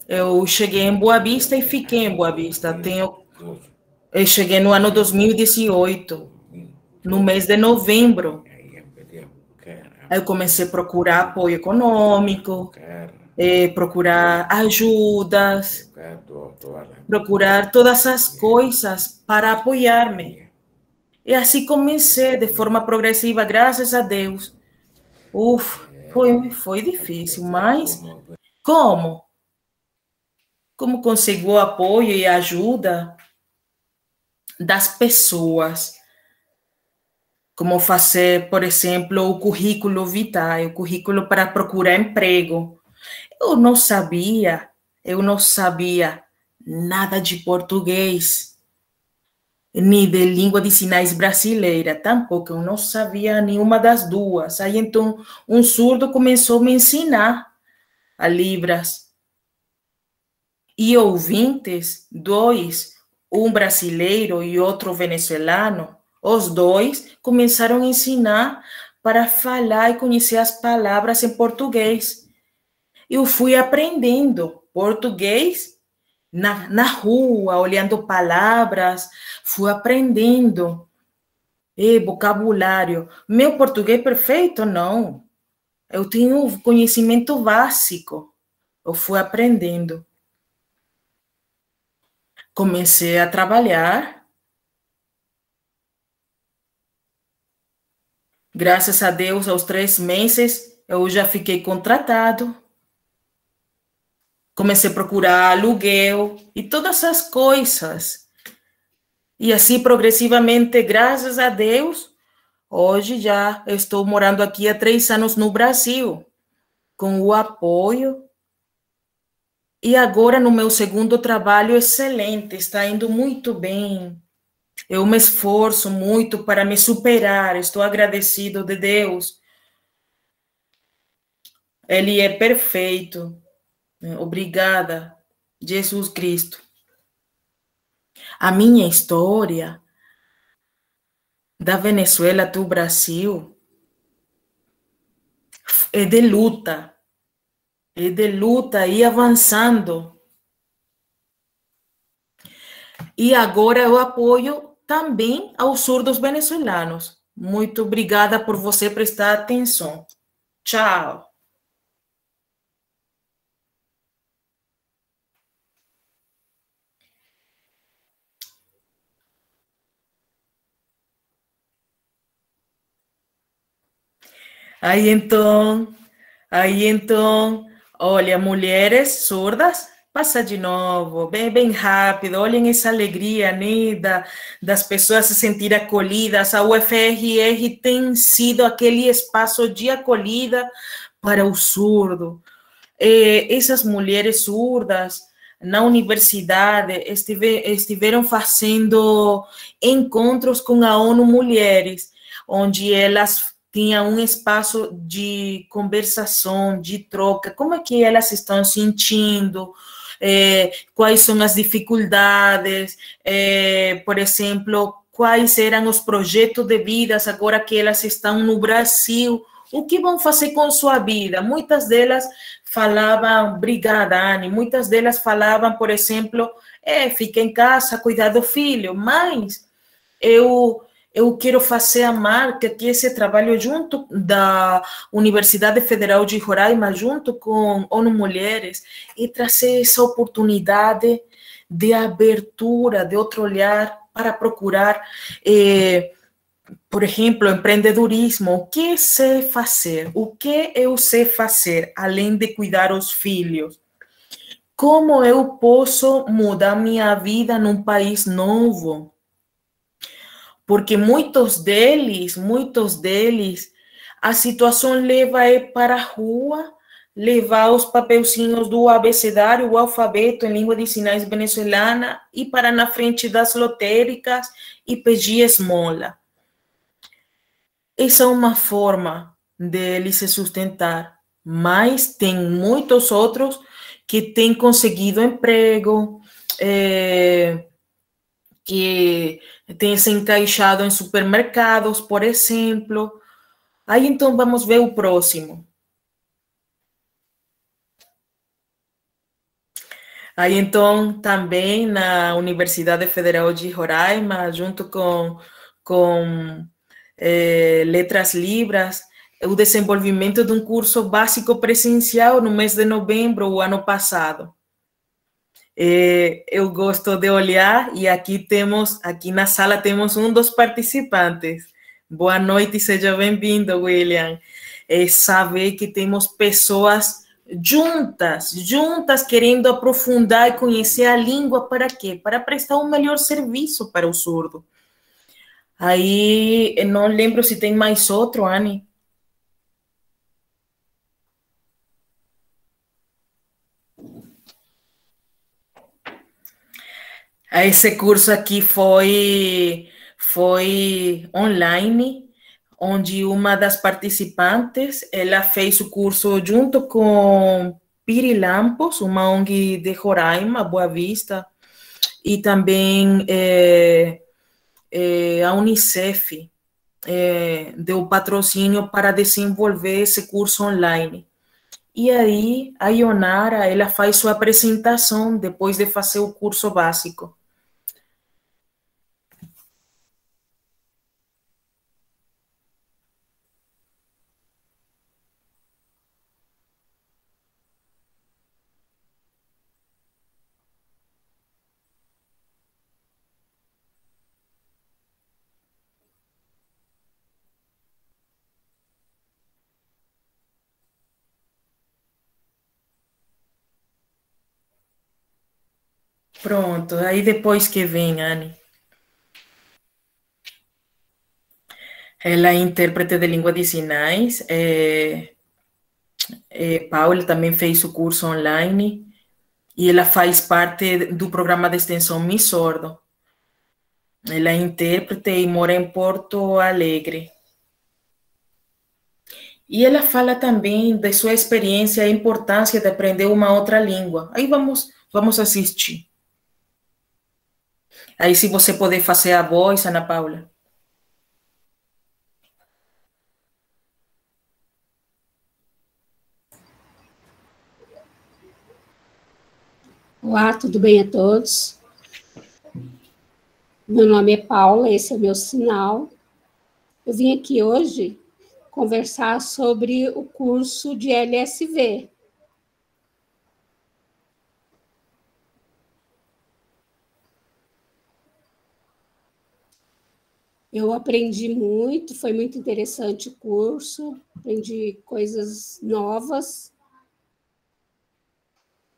Eu cheguei em Boa Vista e fiquei em Boa Vista. Eu cheguei no ano 2018, no mês de novembro. Aí eu comecei a procurar apoio econômico, procurar ajudas, procurar todas as coisas para apoiar-me. E assim comecei de forma progressiva, graças a Deus. Foi difícil, mas como? Como conseguir o apoio e a ajuda das pessoas? Como fazer, por exemplo, o currículo vitae, o currículo para procurar emprego. Eu não sabia nada de português, nem de língua de sinais brasileira, tampouco, eu não sabia nenhuma das duas. Aí, então, um surdo começou a me ensinar a Libras. E ouvintes, dois, um brasileiro e outro venezuelano, os dois começaram a ensinar para falar e conhecer as palavras em português. Eu fui aprendendo português na rua, olhando palavras, fui aprendendo vocabulário. Meu português perfeito, não. Eu tenho conhecimento básico. Eu fui aprendendo. Comecei a trabalhar. Graças a Deus, aos 3 meses, eu já fiquei contratado. Comecei a procurar aluguel e todas essas coisas. E assim, progressivamente, graças a Deus, hoje já estou morando aqui há 3 anos no Brasil, com o apoio. E agora, no meu segundo trabalho, excelente, está indo muito bem. Eu me esforço muito para me superar, estou agradecido de Deus. Ele é perfeito. Obrigada, Jesus Cristo. A minha história da Venezuela do Brasil é de luta e avançando. E agora eu apoio também aos surdos venezuelanos. Muito obrigada por você prestar atenção. Tchau. Aí então, olha, mulheres surdas, passa de novo, bem rápido, olhem essa alegria, né, das pessoas se sentirem acolhidas. A UFRR tem sido aquele espaço de acolhida para o surdo. Essas mulheres surdas na universidade estiveram fazendo encontros com a ONU Mulheres, onde elas tinham um espaço de conversação, de troca, como é que elas estão sentindo, quais são as dificuldades, por exemplo, quais eram os projetos de vida agora que elas estão no Brasil, o que vão fazer com sua vida. Muitas delas falavam, obrigada, Anne, muitas delas falavam, por exemplo, fica em casa, cuidar do filho, mas eu quero fazer a marca que esse trabalho junto da Universidade Federal de Roraima, junto com ONU Mulheres, e trazer essa oportunidade de abertura, de outro olhar para procurar, por exemplo, empreendedorismo. O que sei fazer? O que eu sei fazer, além de cuidar os filhos? Como eu posso mudar minha vida num país novo? Porque muitos deles, a situação leva para a rua, levar os papelzinhos do abecedário, o alfabeto em língua de sinais venezuelana, e para na frente das lotéricas e pedir esmola. Essa é uma forma dele se sustentar, mas tem muitos outros que têm conseguido emprego, que têm se encaixado em supermercados, por exemplo. Aí, então, vamos ver o próximo. Aí, então, também na Universidade Federal de Roraima, junto com Letras Libras, o desenvolvimento de um curso básico presencial no mês de novembro do ano passado. Eu gosto de olhar e aqui na sala temos um dos participantes. Boa noite e seja bem-vindo, William. Saber que temos pessoas juntas querendo aprofundar e conhecer a língua, para quê? Para prestar um melhor serviço para o surdo. Aí, não lembro se tem mais outro, Anne. Esse curso aqui foi online, onde uma das participantes, ela fez o curso junto com Pirilampos, uma ONG de Roraima, Boa Vista, e também a Unicef deu patrocínio para desenvolver esse curso online. E aí, a Ionara, ela faz sua apresentação depois de fazer o curso básico. Pronto, aí depois que vem, Anne. Ela é intérprete de língua de sinais. Paula também fez o curso online e ela faz parte do programa de extensão Mi Sordo. Ela é intérprete e mora em Porto Alegre. E ela fala também de sua experiência e a importância de aprender uma outra língua. Aí vamos assistir. Aí, se você puder fazer a voz, Ana Paula. Olá, tudo bem a todos? Meu nome é Paula, esse é o meu sinal. Eu vim aqui hoje conversar sobre o curso de LSV. Eu aprendi muito, foi muito interessante o curso, aprendi coisas novas.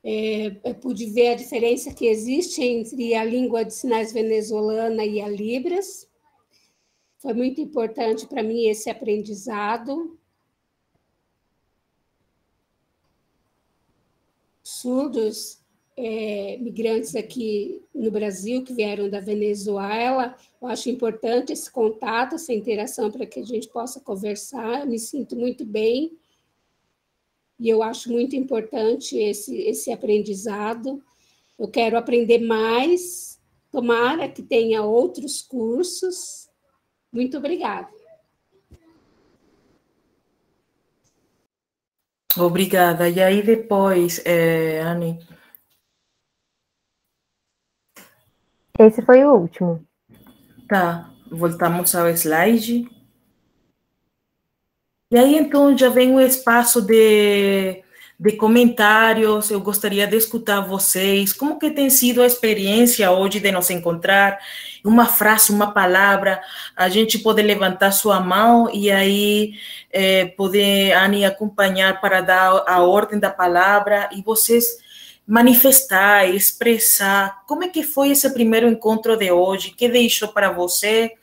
Eu pude ver a diferença que existe entre a língua de sinais venezuelana e a Libras. Foi muito importante para mim esse aprendizado. Surdos, migrantes aqui no Brasil, que vieram da Venezuela, eu acho importante esse contato, essa interação, para que a gente possa conversar. Eu me sinto muito bem. E eu acho muito importante esse aprendizado. Eu quero aprender mais, tomara que tenha outros cursos. Muito obrigada. Obrigada. E aí depois, Anne? Esse foi o último. Tá, voltamos ao slide. E aí, então, já vem o espaço de comentários. Eu gostaria de escutar vocês. Como que tem sido a experiência hoje de nos encontrar? Uma frase, uma palavra, a gente pode levantar sua mão e aí poder, Anne, acompanhar para dar a ordem da palavra e vocês manifestar, expressar. Como é que foi esse primeiro encontro de hoje? O que deixou para você?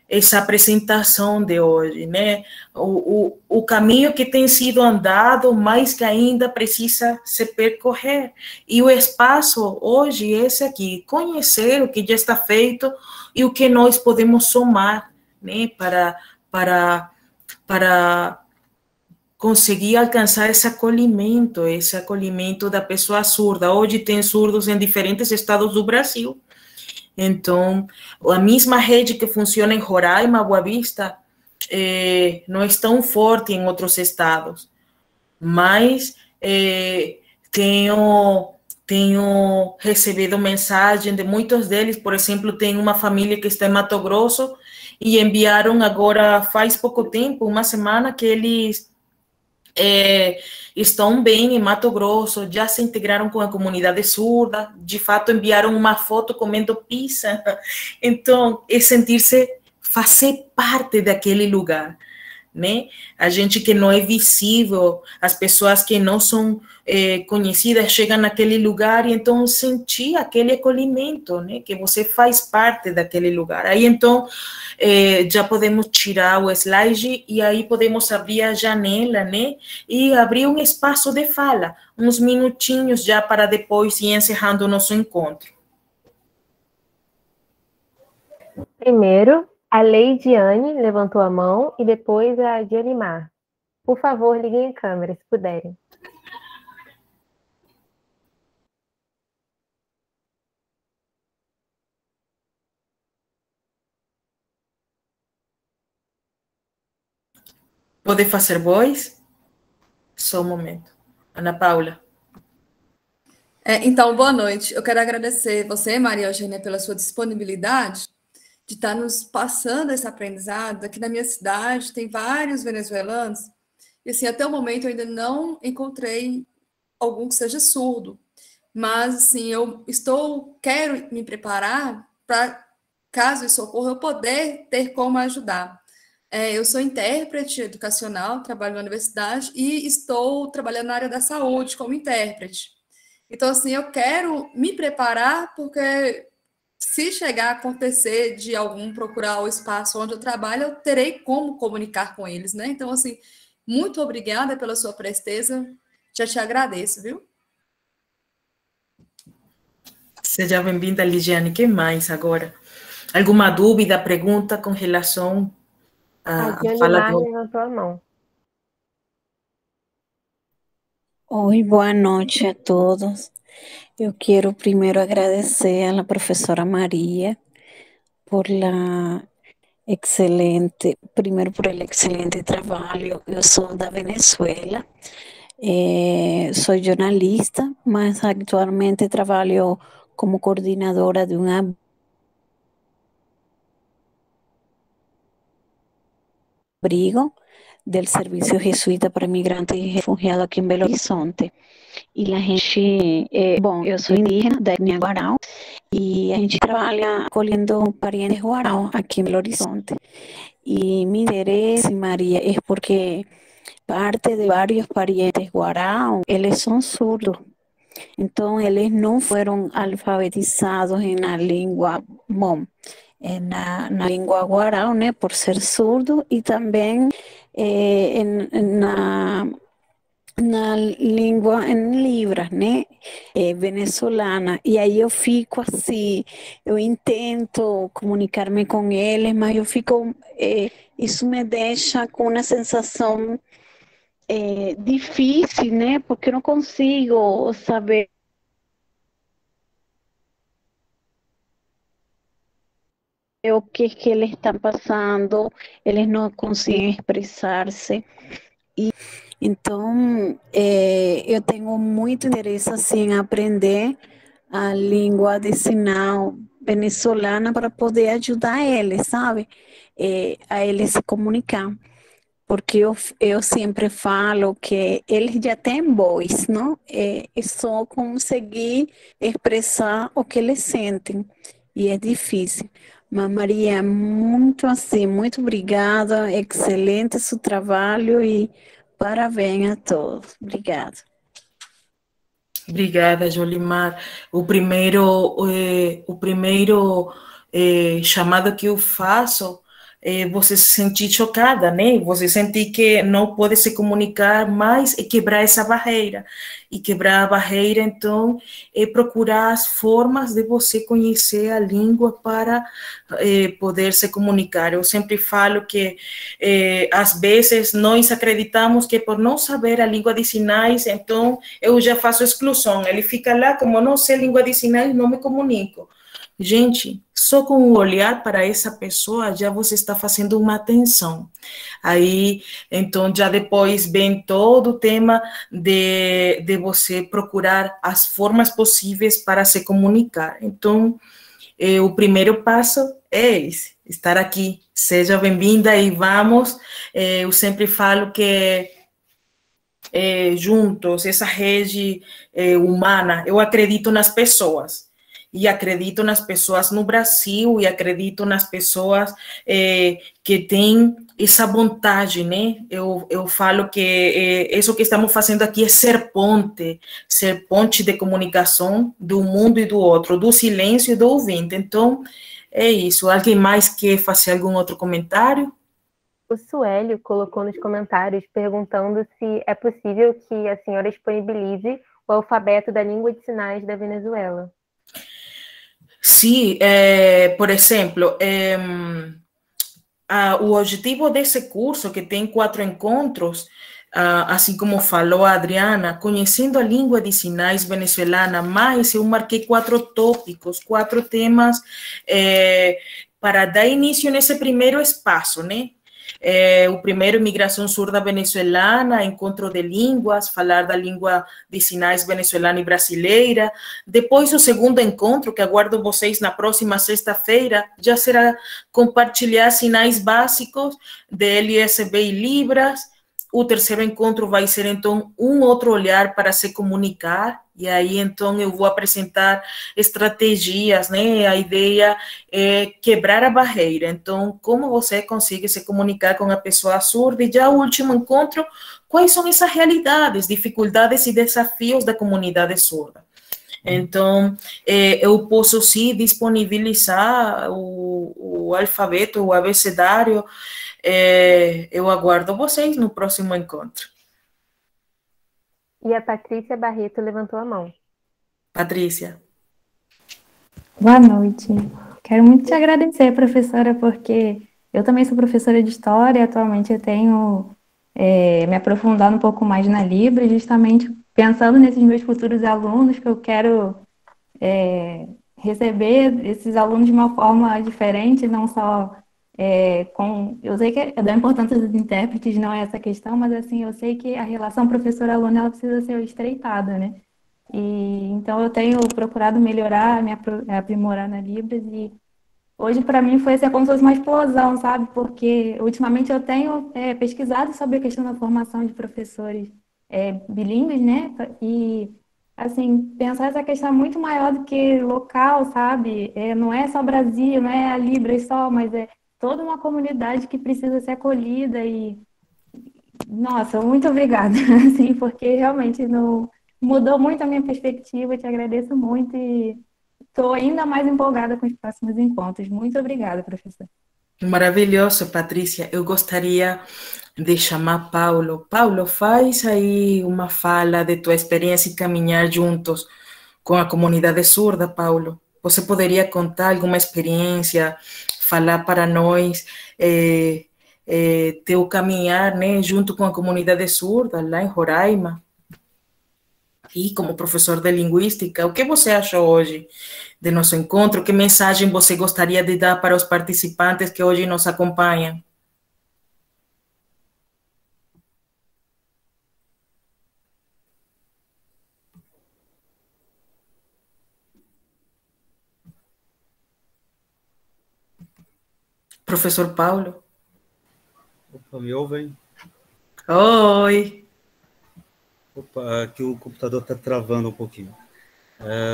Essa apresentação de hoje, né? O caminho que tem sido andado, mas que ainda precisa se percorrer. E o espaço hoje é esse aqui, conhecer o que já está feito e o que nós podemos somar, né? Para conseguir alcançar esse acolhimento da pessoa surda. Hoje tem surdos em diferentes estados do Brasil. Então, a mesma rede que funciona em Roraima, Boa Vista, não é tão forte em outros estados, mas tenho recebido mensagem de muitos deles. Por exemplo, tem uma família que está em Mato Grosso e enviaram agora, faz pouco tempo, uma semana, que eles estão bem em Mato Grosso, já se integraram com a comunidade surda, de fato enviaram uma foto comendo pizza. Então, é sentir-se, fazer parte daquele lugar, né? A gente que não é visível, as pessoas que não são conhecidas chegam naquele lugar e então sentir aquele acolhimento, né? Que você faz parte daquele lugar. Aí então já podemos tirar o slide e aí podemos abrir a janela, né? E abrir um espaço de fala, uns minutinhos já para depois ir encerrando o nosso encontro. Primeiro, a Leidiane levantou a mão e depois a Dionimar. Por favor, liguem a câmera, se puderem. Pode fazer voz? Só um momento. Ana Paula. Então, boa noite. Eu quero agradecer você, Maria Eugênia, pela sua disponibilidade de estar nos passando esse aprendizado. Aqui na minha cidade tem vários venezuelanos e, assim, até o momento eu ainda não encontrei algum que seja surdo. Mas, assim, quero me preparar para, caso isso ocorra, eu poder ter como ajudar. Eu sou intérprete educacional, trabalho na universidade e estou trabalhando na área da saúde como intérprete. Então, assim, eu quero me preparar porque se chegar a acontecer de algum procurar o espaço onde eu trabalho, eu terei como comunicar com eles, né? Então, assim, muito obrigada pela sua presteza, já te agradeço, viu? Seja bem-vinda, Ligiane. O que mais agora? Alguma dúvida, pergunta com relação A à fala Dionimar do... levantou a mão. Oi, boa noite a todos. Eu quero primeiro agradecer a la professora Maria por por el excelente trabalho. Eu sou da Venezuela, sou jornalista, mas atualmente trabalho como coordenadora de um abrigo del Servicio Jesuita para Migrantes y Refugiados aqui em Belo Horizonte. E a gente, eu sou indígena da etnia Guarau e a gente trabalha acolhendo parentes Guarau aqui em Belo Horizonte. E meu interesse, Maria, é porque parte de vários parientes Guarau, eles são surdos. Então, eles não foram alfabetizados na língua, na língua Guarau, né, por ser surdo, e também na língua em Libras, né, venezuelana. E aí eu fico assim, eu tento comunicar-me com eles, mas eu fico, isso me deixa com uma sensação difícil, né, porque eu não consigo saber o que eles estão passando, eles não conseguem expressar-se. E então, eu tenho muito interesse assim, em aprender a língua de sinal venezuelana para poder ajudar eles, sabe? A eles se comunicar. Porque eu sempre falo que eles já têm voz, não? É só conseguir expressar o que eles sentem. E é difícil. Mas, Maria, muito assim, muito obrigada. Excelente seu trabalho e parabéns a todos. Obrigada. Obrigada, Jolimar. O primeiro chamado que eu faço é você se sentir chocada, né? Você sentir que não pode se comunicar mais e quebrar essa barreira. E quebrar a barreira, então, é procurar as formas de você conhecer a língua para poder se comunicar. Eu sempre falo que, às vezes, nós acreditamos que por não saber a língua de sinais, então, eu já faço exclusão. Ele fica lá, como não sei língua de sinais, não me comunico. Gente, só com o olhar para essa pessoa, já você está fazendo uma atenção. Aí, então, já depois vem todo o tema de você procurar as formas possíveis para se comunicar. Então, o primeiro passo é esse, estar aqui. Seja bem-vinda e vamos. Eu sempre falo que juntos, essa rede humana, eu acredito nas pessoas. E acredito nas pessoas no Brasil, e acredito nas pessoas que têm essa vontade, né? Eu falo que isso que estamos fazendo aqui é ser ponte de comunicação do mundo e do outro, do silêncio e do ouvinte. Então, é isso. Alguém mais quer fazer algum outro comentário? O Suélio colocou nos comentários perguntando se é possível que a senhora disponibilize o alfabeto da língua de sinais da Venezuela. Sí, por exemplo, o objetivo desse curso, que tem 4 encontros, assim como falou a Adriana, conhecendo a língua de sinais venezuelana, mas eu marquei 4 tópicos, 4 temas para dar início nesse primeiro espaço, né? O primeiro, migração surda venezuelana, encontro de línguas, falar da língua de sinais venezuelana e brasileira. Depois, o segundo encontro, que aguardo vocês na próxima sexta-feira, já será compartilhar sinais básicos de LSB e Libras. O terceiro encontro vai ser, então, um outro olhar para se comunicar, e aí, então, eu vou apresentar estratégias, né? A ideia é quebrar a barreira. Então, como você consegue se comunicar com a pessoa surda? E já o último encontro, quais são essas realidades, dificuldades e desafios da comunidade surda? Então, eu posso, sim, disponibilizar o alfabeto, o abecedário. Eu aguardo vocês no próximo encontro. E a Patrícia Barreto levantou a mão. Patrícia. Boa noite. Quero muito te agradecer, professora, porque eu também sou professora de História. Atualmente eu tenho me aprofundado um pouco mais na Libra, justamente pensando nesses meus futuros alunos, que eu quero receber esses alunos de uma forma diferente, não só eu sei que da importância dos intérpretes não é essa questão, mas assim, eu sei que a relação professor-aluno ela precisa ser estreitada, né? E então eu tenho procurado melhorar, me aprimorar na Libras, e hoje para mim foi assim, como se fosse uma explosão, sabe? Porque ultimamente eu tenho pesquisado sobre a questão da formação de professores bilíngues, né? E assim, pensar essa questão muito maior do que local, sabe? Não é só Brasil, não é a Libras só, mas é toda uma comunidade que precisa ser acolhida. E nossa, muito obrigada, assim, porque realmente mudou muito a minha perspectiva. Eu te agradeço muito e estou ainda mais empolgada com os próximos encontros. Muito obrigada, professor. Maravilhoso, Patrícia. Eu gostaria de chamar Paulo. Paulo, faz aí uma fala de tua experiência e caminhar juntos com a comunidade surda, Paulo. Você poderia contar alguma experiência, falar para nós teu caminhar, né, junto com a comunidade surda lá em Roraima? E como professor de linguística, o que você achou hoje de nosso encontro? Que mensagem você gostaria de dar para os participantes que hoje nos acompanham? Professor Paulo? Opa, me ouvem? Oi! Opa, aqui o computador está travando um pouquinho.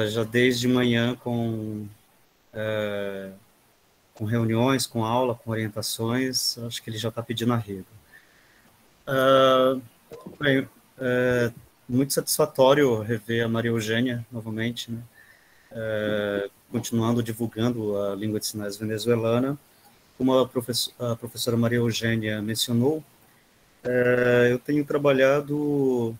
Já desde manhã com reuniões, com aula, com orientações, acho que ele já está pedindo arrego. Bem, muito satisfatório rever a Maria Eugênia novamente, né? Continuando divulgando a língua de sinais venezuelana. Como a professora Maria Eugênia mencionou, eu tenho trabalhado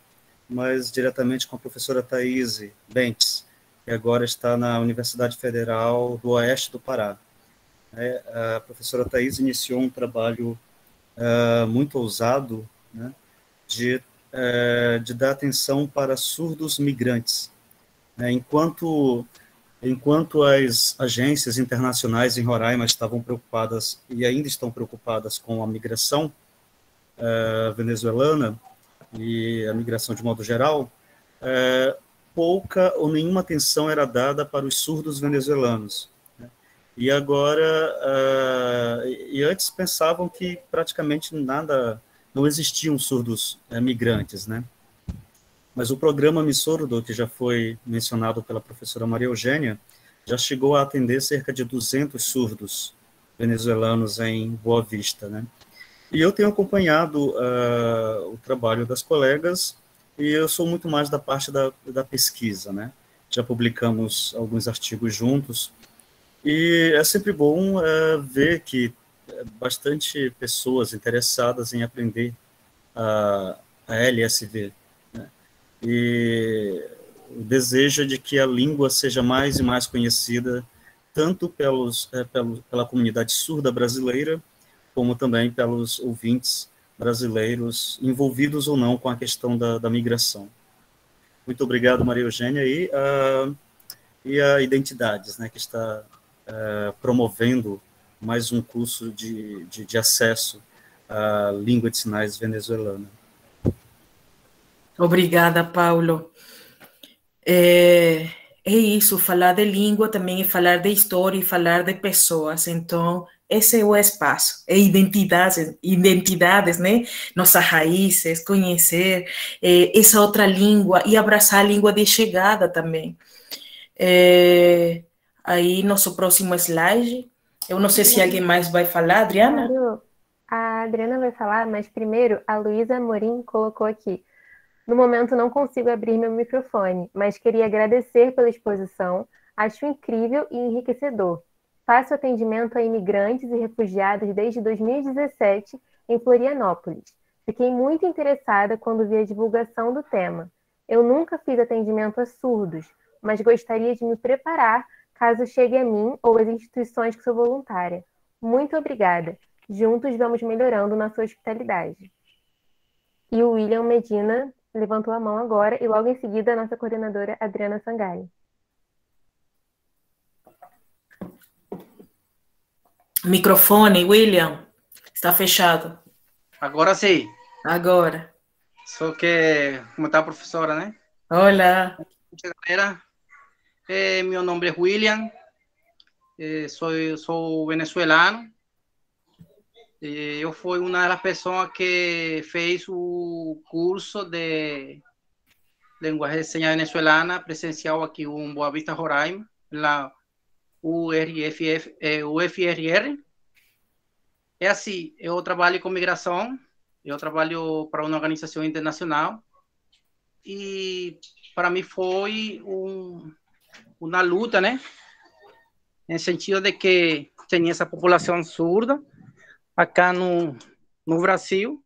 mais diretamente com a professora Thaís Bentes, que agora está na Universidade Federal do Oeste do Pará. A professora Thaís iniciou um trabalho muito ousado, né, de dar atenção para surdos migrantes. Enquanto enquanto as agências internacionais em Roraima estavam preocupadas, e ainda estão preocupadas, com a migração venezuelana, e a migração de modo geral, pouca ou nenhuma atenção era dada para os surdos venezuelanos. E agora, e antes pensavam que praticamente não existiam surdos migrantes, né? Mas o programa Mi Sordo, que já foi mencionado pela professora Maria Eugênia, já chegou a atender cerca de 200 surdos venezuelanos em Boa Vista, né? E eu tenho acompanhado o trabalho das colegas, e eu sou muito mais da parte da pesquisa, né? Já publicamos alguns artigos juntos, e é sempre bom ver que bastante pessoas interessadas em aprender a LSV, né? E o desejo é de que a língua seja mais e mais conhecida, tanto pela comunidade surda brasileira, como também pelos ouvintes brasileiros, envolvidos ou não com a questão da migração. Muito obrigado, Maria Eugênia, e a Identidades, né, que está promovendo mais um curso de acesso à língua de sinais venezuelana. Obrigada, Paulo. É isso, falar de língua também é falar de história e falar de pessoas. Então, esse é o espaço, é identidades, né? Nossas raízes, conhecer essa outra língua e abraçar a língua de chegada também. Aí, nosso próximo slide. Eu não sei se alguém mais vai falar, Adriana? Claro, a Adriana vai falar, mas primeiro a Luísa Amorim colocou aqui. No momento não consigo abrir meu microfone, mas queria agradecer pela exposição. Acho incrível e enriquecedor. Faço atendimento a imigrantes e refugiados desde 2017 em Florianópolis. Fiquei muito interessada quando vi a divulgação do tema. Eu nunca fiz atendimento a surdos, mas gostaria de me preparar caso chegue a mim ou às instituições que sou voluntária. Muito obrigada. Juntos vamos melhorando nossa hospitalidade. E o William Medina levantou a mão agora e logo em seguida a nossa coordenadora Adriana Sangalli. Microfone, William, está fechado. Agora sim. Agora. Só que, como está a professora, né? Olá. Galera, meu nome é William, sou venezuelano. Eu fui uma das pessoas que fez o curso de linguagem de señas venezuelana presencial aqui em Boa Vista, Roraima, na UFRR. É assim, eu trabalho com migração, eu trabalho para uma organização internacional, e para mim foi uma luta, né? No sentido de que tinha essa população surda acá no Brasil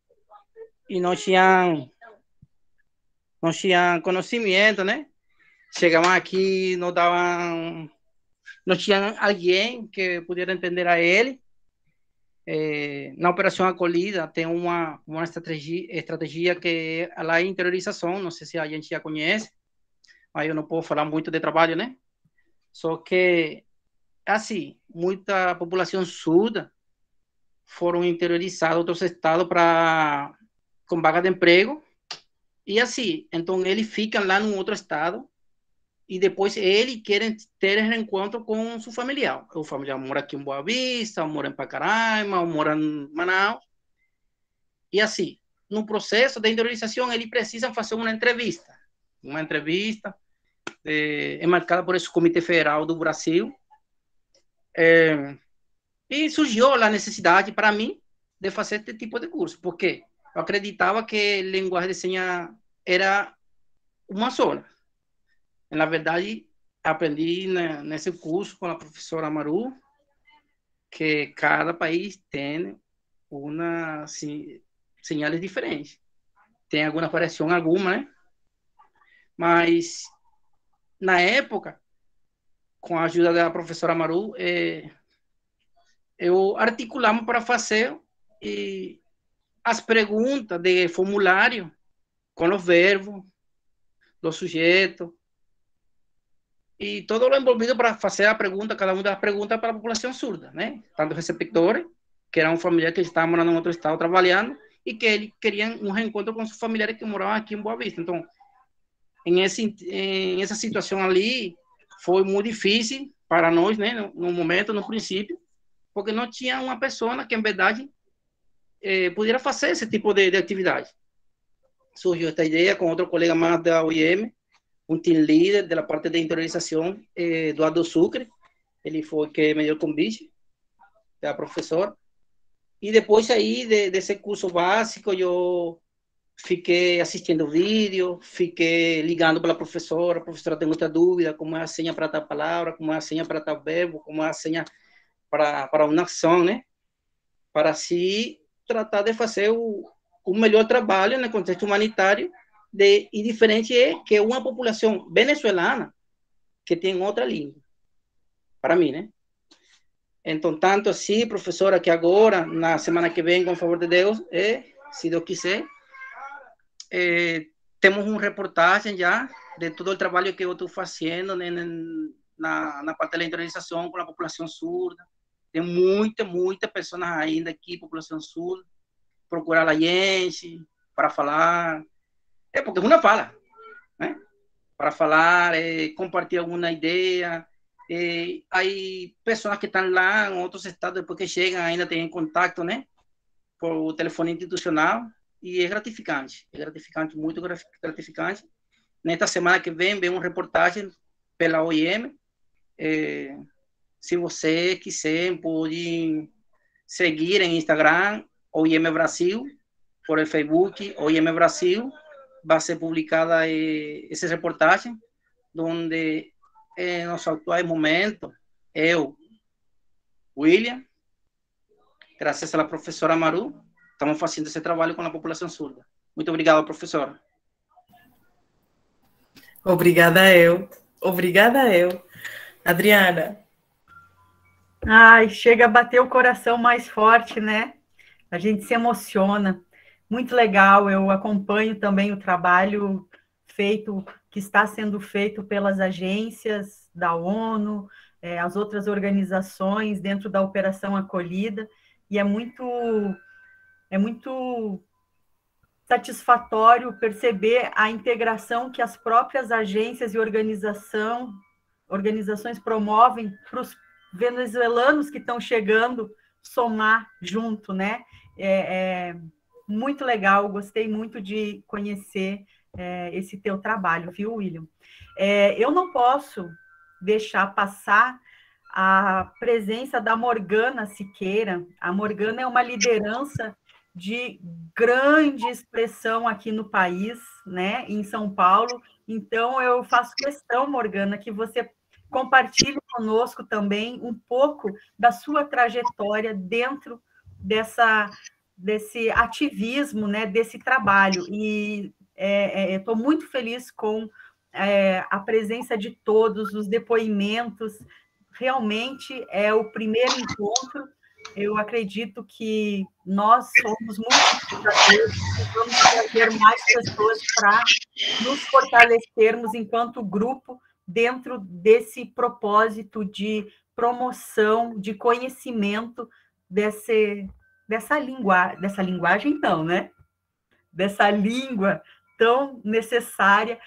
e não tinham conhecimento, né? Chegavam aqui, não tinha alguém que pudesse entender a ele. Na Operação Acolhida tem uma estratégia que é a interiorização, não sei se a gente já conhece, mas eu não posso falar muito de trabalho, né? Só que, assim, muita população surda foram interiorizados a outros estados com vaga de emprego, e assim, então eles ficam lá no outro estado, e depois eles querem ter reencontro com seu familiar. O familiar mora aqui em Boa Vista, ou mora em Pacaraima, ou mora em Manaus, e assim, no processo de interiorização, eles precisam fazer uma entrevista marcada por esse Comitê Federal do Brasil, e surgiu a necessidade para mim de fazer este tipo de curso, porque eu acreditava que linguagem de señas era uma só. Na verdade, aprendi nesse curso com a professora Maru que cada país tem señales diferentes. Tem alguma variação, né? Mas, na época, com a ajuda da professora Maru, eu articulamos para fazer as perguntas de formulário com os verbos, os sujeitos, e todo o envolvido para fazer a pergunta, cada uma das perguntas para a população surda, né? Tanto receptores, que era um familiar que estava morando em outro estado trabalhando, e que eles queriam um reencontro com seus familiares que moravam aqui em Boa Vista. Então, em essa situação ali, foi muito difícil para nós, né? No momento, no princípio, porque não tinha uma pessoa que, em verdade, pudesse fazer esse tipo de atividade. Surgiu esta ideia com outro colega mais da OIM, um team leader da parte de interiorização, Eduardo Sucre. Ele foi que me deu o convite, da professora. E depois aí desse curso básico, eu fiquei assistindo vídeo, fiquei ligando para a professora tem muita dúvida, como é a senha para tal palavra, como é a senha para tal verbo, como é a senha para uma ação, né? Para assim tratar de fazer o melhor trabalho no contexto humanitário, e diferente é que é uma população venezuelana que tem outra língua, para mim, né? Então, tanto assim, professora, que agora, na semana que vem, com o favor de Deus, se Deus quiser, temos uma reportagem já de todo o trabalho que eu estou fazendo, né, na parte da interiorização com a população surda. Tem muita pessoas ainda aqui, população surda, procurar a gente para falar, porque uma fala, né? Para falar, compartilhar alguma ideia. Aí pessoas que estão lá em outros estados, depois que chegam, ainda têm contato, né? Por o telefone institucional, e é gratificante, muito gratificante. Nesta semana que vem uma reportagem pela OIM. Se você quiser, pode seguir em Instagram, OIM Brasil, por el Facebook, OIM Brasil, vai ser publicada essa reportagem, onde nosso atual momento, eu, William, graças à professora Maru, estamos fazendo esse trabalho com a população surda. Muito obrigado, professora. Obrigada eu. Adriana. Ai, chega a bater o coração mais forte, né? A gente se emociona. Muito legal, eu acompanho também o trabalho que está sendo feito pelas agências da ONU, as outras organizações dentro da Operação Acolhida, e é muito satisfatório perceber a integração que as próprias agências e organizações promovem para os venezuelanos que estão chegando somar junto, né? Muito legal, gostei muito de conhecer esse teu trabalho, viu, William? Eu não posso deixar passar a presença da Morgana Siqueira. A Morgana é uma liderança de grande expressão aqui no país, né, em São Paulo. Então, eu faço questão, Morgana, que você compartilhe conosco também um pouco da sua trajetória dentro desse ativismo, né, desse trabalho. E estou muito feliz com a presença de todos, os depoimentos. Realmente é o primeiro encontro. Eu acredito que nós somos multiplicadores e vamos trazer mais pessoas para nos fortalecermos enquanto grupo dentro desse propósito de promoção, de conhecimento dessa linguagem, não, né? Dessa língua tão necessária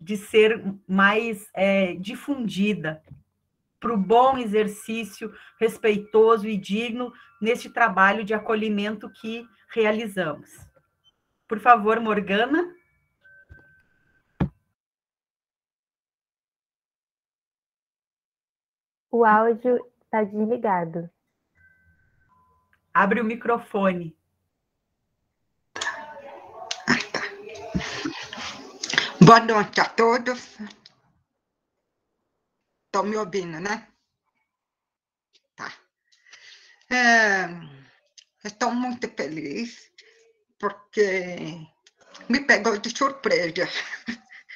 de ser mais difundida, para o bom exercício respeitoso e digno neste trabalho de acolhimento que realizamos. Por favor, Morgana. O áudio está desligado. Abre o microfone. Boa noite a todos. Estão me ouvindo, né? Tá. Estou muito feliz, porque me pegou de surpresa.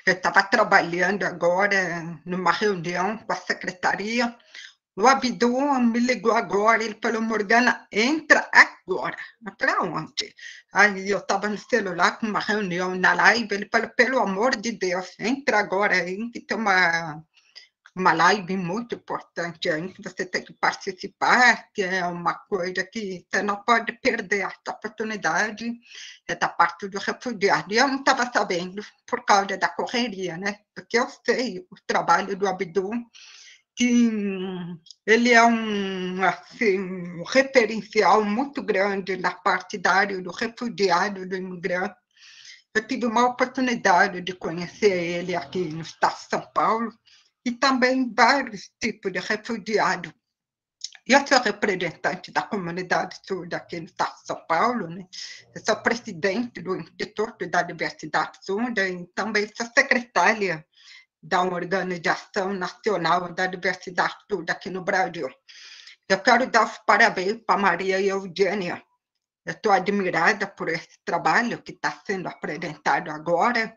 Eu estava trabalhando agora numa reunião com a secretaria. O Abdu me ligou agora, ele falou, Morgana, entra agora. Eu falei, aonde? Aí eu estava no celular com uma reunião na live, ele falou, pelo amor de Deus, entra agora aí, que tem uma live muito importante aí, que você tem que participar, que é uma coisa que você não pode perder essa oportunidade, é da parte do refugiado. E eu não estava sabendo por causa da correria, né? Porque eu sei o trabalho do Abdu, que ele é assim, um referencial muito grande na parte da área do refugiado, do imigrante. Eu tive uma oportunidade de conhecer ele aqui no estado de São Paulo, e também vários tipos de refugiados. Eu sou representante da comunidade surda aqui no estado de São Paulo, né? Eu sou presidente do Instituto da Diversidade Surda e também sou secretária da Organização Nacional da Diversidade Surda aqui no Brasil. Eu quero dar os parabéns para Maria Eugênia. Eu estou admirada por esse trabalho que está sendo apresentado agora,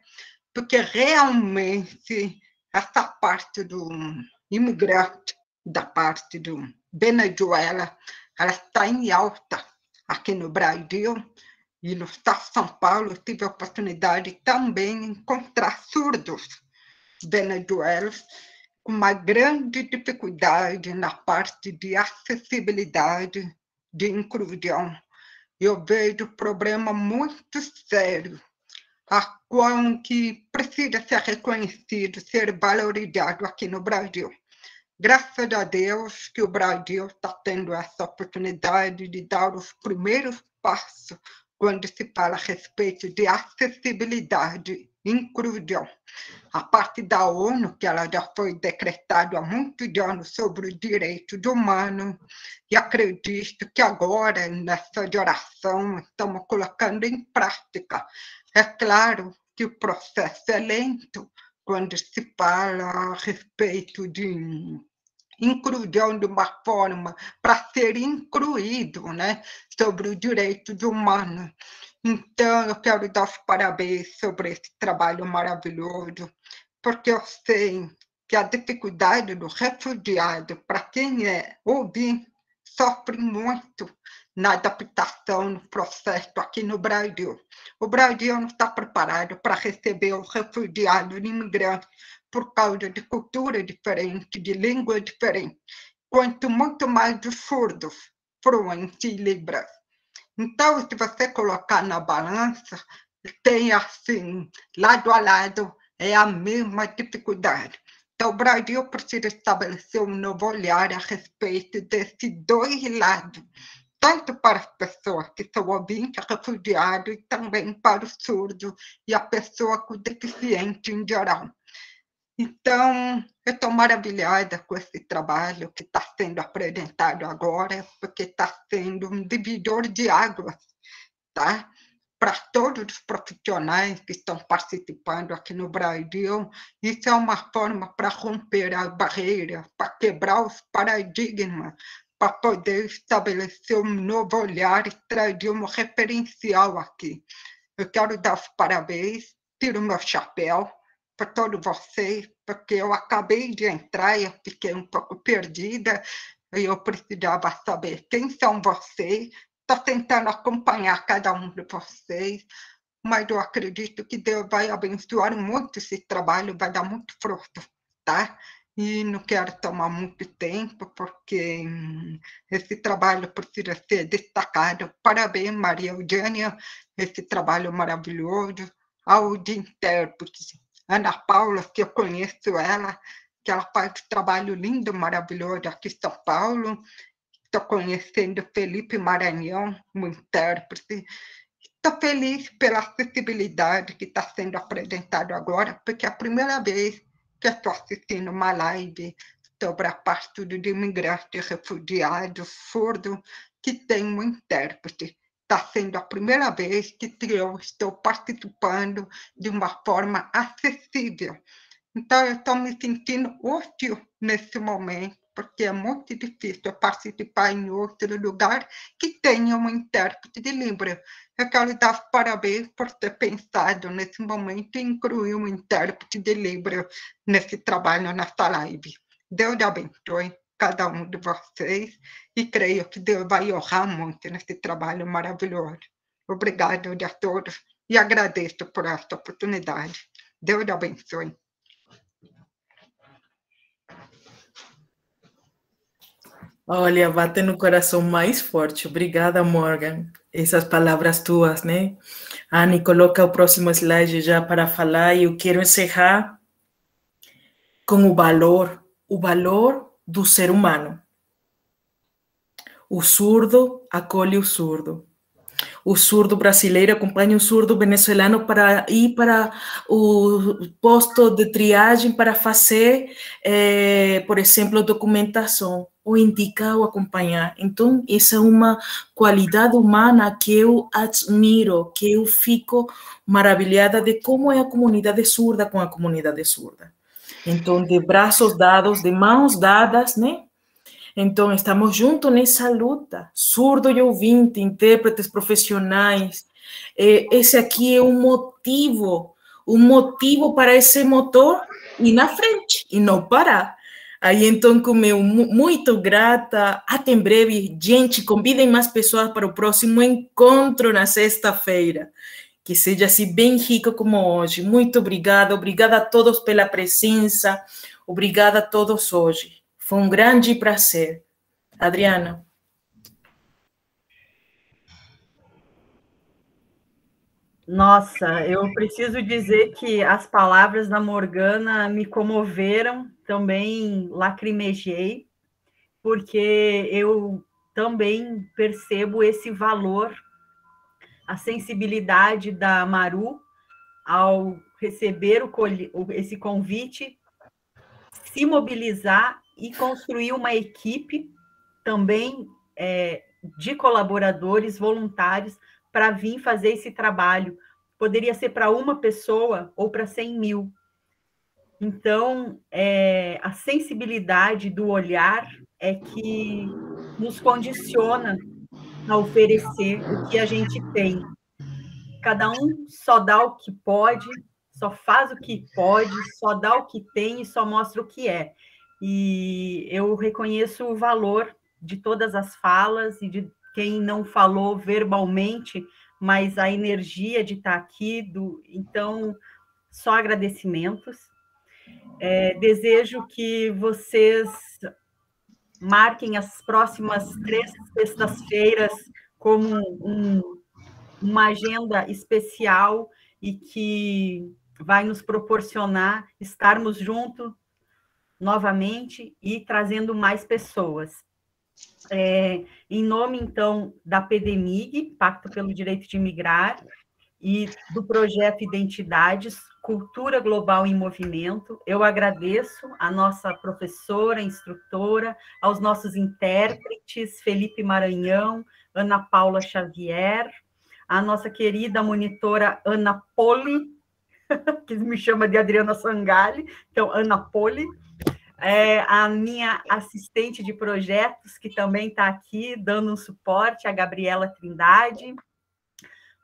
porque realmente essa parte do imigrante, da parte do Venezuela, ela está em alta aqui no Brasil, e no estado de São Paulo eu tive a oportunidade também de encontrar surdos venezuelanos com uma grande dificuldade na parte de acessibilidade, de inclusão. Eu vejo um problema muito sério, a qual que precisa ser reconhecido, ser valorizado aqui no Brasil. Graças a Deus que o Brasil está tendo essa oportunidade de dar os primeiros passos quando se fala a respeito de acessibilidade e inclusão. A parte da ONU, que ela já foi decretada há muitos anos sobre os direitos humanos, e acredito que agora, nessa geração, estamos colocando em prática. É claro que o processo é lento quando se fala a respeito de inclusão de uma forma para ser incluído, né, sobre os direitos humanos. Então, eu quero dar os parabéns sobre esse trabalho maravilhoso, porque eu sei que a dificuldade do refugiado, para quem é ouvinte, sofre muito na adaptação, no processo aqui no Brasil. O Brasil não está preparado para receber os refugiados e imigrantes por causa de cultura diferente, de língua diferente, quanto muito mais de surdos, fluentes e libras. Então, se você colocar na balança, tem assim, lado a lado, é a mesma dificuldade. Então, o Brasil precisa estabelecer um novo olhar a respeito desses dois lados, tanto para as pessoas que são ouvintes, refugiados, e também para o surdo e a pessoa com deficiente em geral. Então, eu estou maravilhada com esse trabalho que está sendo apresentado agora, porque está sendo um divisor de águas, tá? Para todos os profissionais que estão participando aqui no Brasil. Isso é uma forma para romper as barreiras, para quebrar os paradigmas, para poder estabelecer um novo olhar e trazer um referencial aqui. Eu quero dar os parabéns, tiro o meu chapéu para todos vocês, porque eu acabei de entrar e eu fiquei um pouco perdida, e eu precisava saber quem são vocês. Estou tentando acompanhar cada um de vocês, mas eu acredito que Deus vai abençoar muito esse trabalho, vai dar muito fruto, tá? E não quero tomar muito tempo, porque esse trabalho precisa ser destacado. Parabéns, Maria Eugênia, esse trabalho maravilhoso. Ao de intérprete, Ana Paula, que eu conheço ela, que ela faz um trabalho lindo, maravilhoso aqui em São Paulo. Estou conhecendo Felipe Maranhão, um intérprete. Estou feliz pela acessibilidade que está sendo apresentado agora, porque é a primeira vez que eu estou assistindo uma live sobre a parte do imigrante, refugiado, surdo, que tem um intérprete. Está sendo a primeira vez que eu estou participando de uma forma acessível. Então, eu estou me sentindo útil nesse momento, porque é muito difícil participar em outro lugar que tenha um intérprete de Libra. Eu quero dar parabéns por ter pensado nesse momento em incluir um intérprete de Libra nesse trabalho, nessa live. Deus abençoe cada um de vocês e creio que Deus vai honrar muito nesse trabalho maravilhoso. Obrigado a todos e agradeço por esta oportunidade. Deus abençoe. Olha, bate no coração mais forte. Obrigada, Morgan. Essas palavras tuas, né? Anne, coloca o próximo slide já para falar e eu quero encerrar com o valor do ser humano. O surdo acolhe o surdo. O surdo brasileiro acompanha o surdo venezuelano para ir para o posto de triagem para fazer, por exemplo, documentação, ou indicar ou acompanhar. Então, essa é uma qualidade humana que eu admiro, que eu fico maravilhada de como é a comunidade surda com a comunidade surda. Então, de braços dados, de mãos dadas, né? Então, estamos juntos nessa luta, surdo e ouvinte, intérpretes profissionais. Esse aqui é um motivo para esse motor ir na frente e não parar. Aí, então, como eu muito grata, até em breve, gente, convidem mais pessoas para o próximo encontro na sexta-feira, que seja assim bem rico como hoje. Muito obrigada a todos pela presença, obrigada a todos hoje. Foi um grande prazer. Adriana. Nossa, eu preciso dizer que as palavras da Morgana me comoveram, também lacrimejei, porque eu também percebo esse valor, a sensibilidade da Maru ao receber esse convite, se mobilizar e construir uma equipe também de colaboradores voluntários para vir fazer esse trabalho. Poderia ser para uma pessoa ou para 100 mil. Então, a sensibilidade do olhar é que nos condiciona a oferecer o que a gente tem. Cada um só dá o que pode, só faz o que pode, só dá o que tem e só mostra o que é. E eu reconheço o valor de todas as falas e de quem não falou verbalmente, mas a energia de estar aqui. Então, só agradecimentos. Desejo que vocês marquem as próximas 3 sextas-feiras como uma agenda especial e que vai nos proporcionar estarmos juntos novamente e trazendo mais pessoas. Em nome, então, da PDMIG, Pacto pelo Direito de Migrar, e do projeto Identidades, Cultura Global em Movimento, eu agradeço a nossa professora, instrutora, aos nossos intérpretes, Felipe Maranhão, Ana Paula Xavier, a nossa querida monitora Ana Poli, que me chama de Adriana Sangali, então, Ana Poli, a minha assistente de projetos, que também está aqui dando um suporte, a Gabriela Trindade,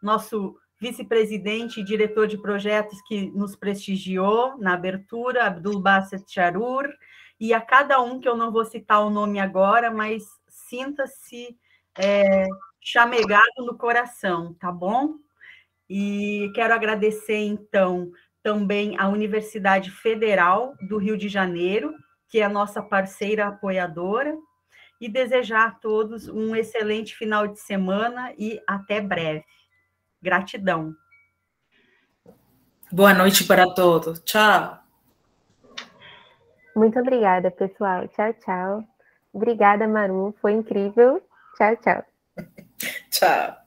nosso vice-presidente e diretor de projetos que nos prestigiou na abertura, Abdul Basset Charur, e a cada um, que eu não vou citar o nome agora, mas sinta-se chamegado no coração, tá bom? E quero agradecer, então, também à Universidade Federal do Rio de Janeiro, que é a nossa parceira apoiadora, e desejar a todos um excelente final de semana e até breve. Gratidão. Boa noite para todos. Tchau. Muito obrigada, pessoal. Tchau, tchau. Obrigada, Maru. Foi incrível. Tchau, tchau. Tchau.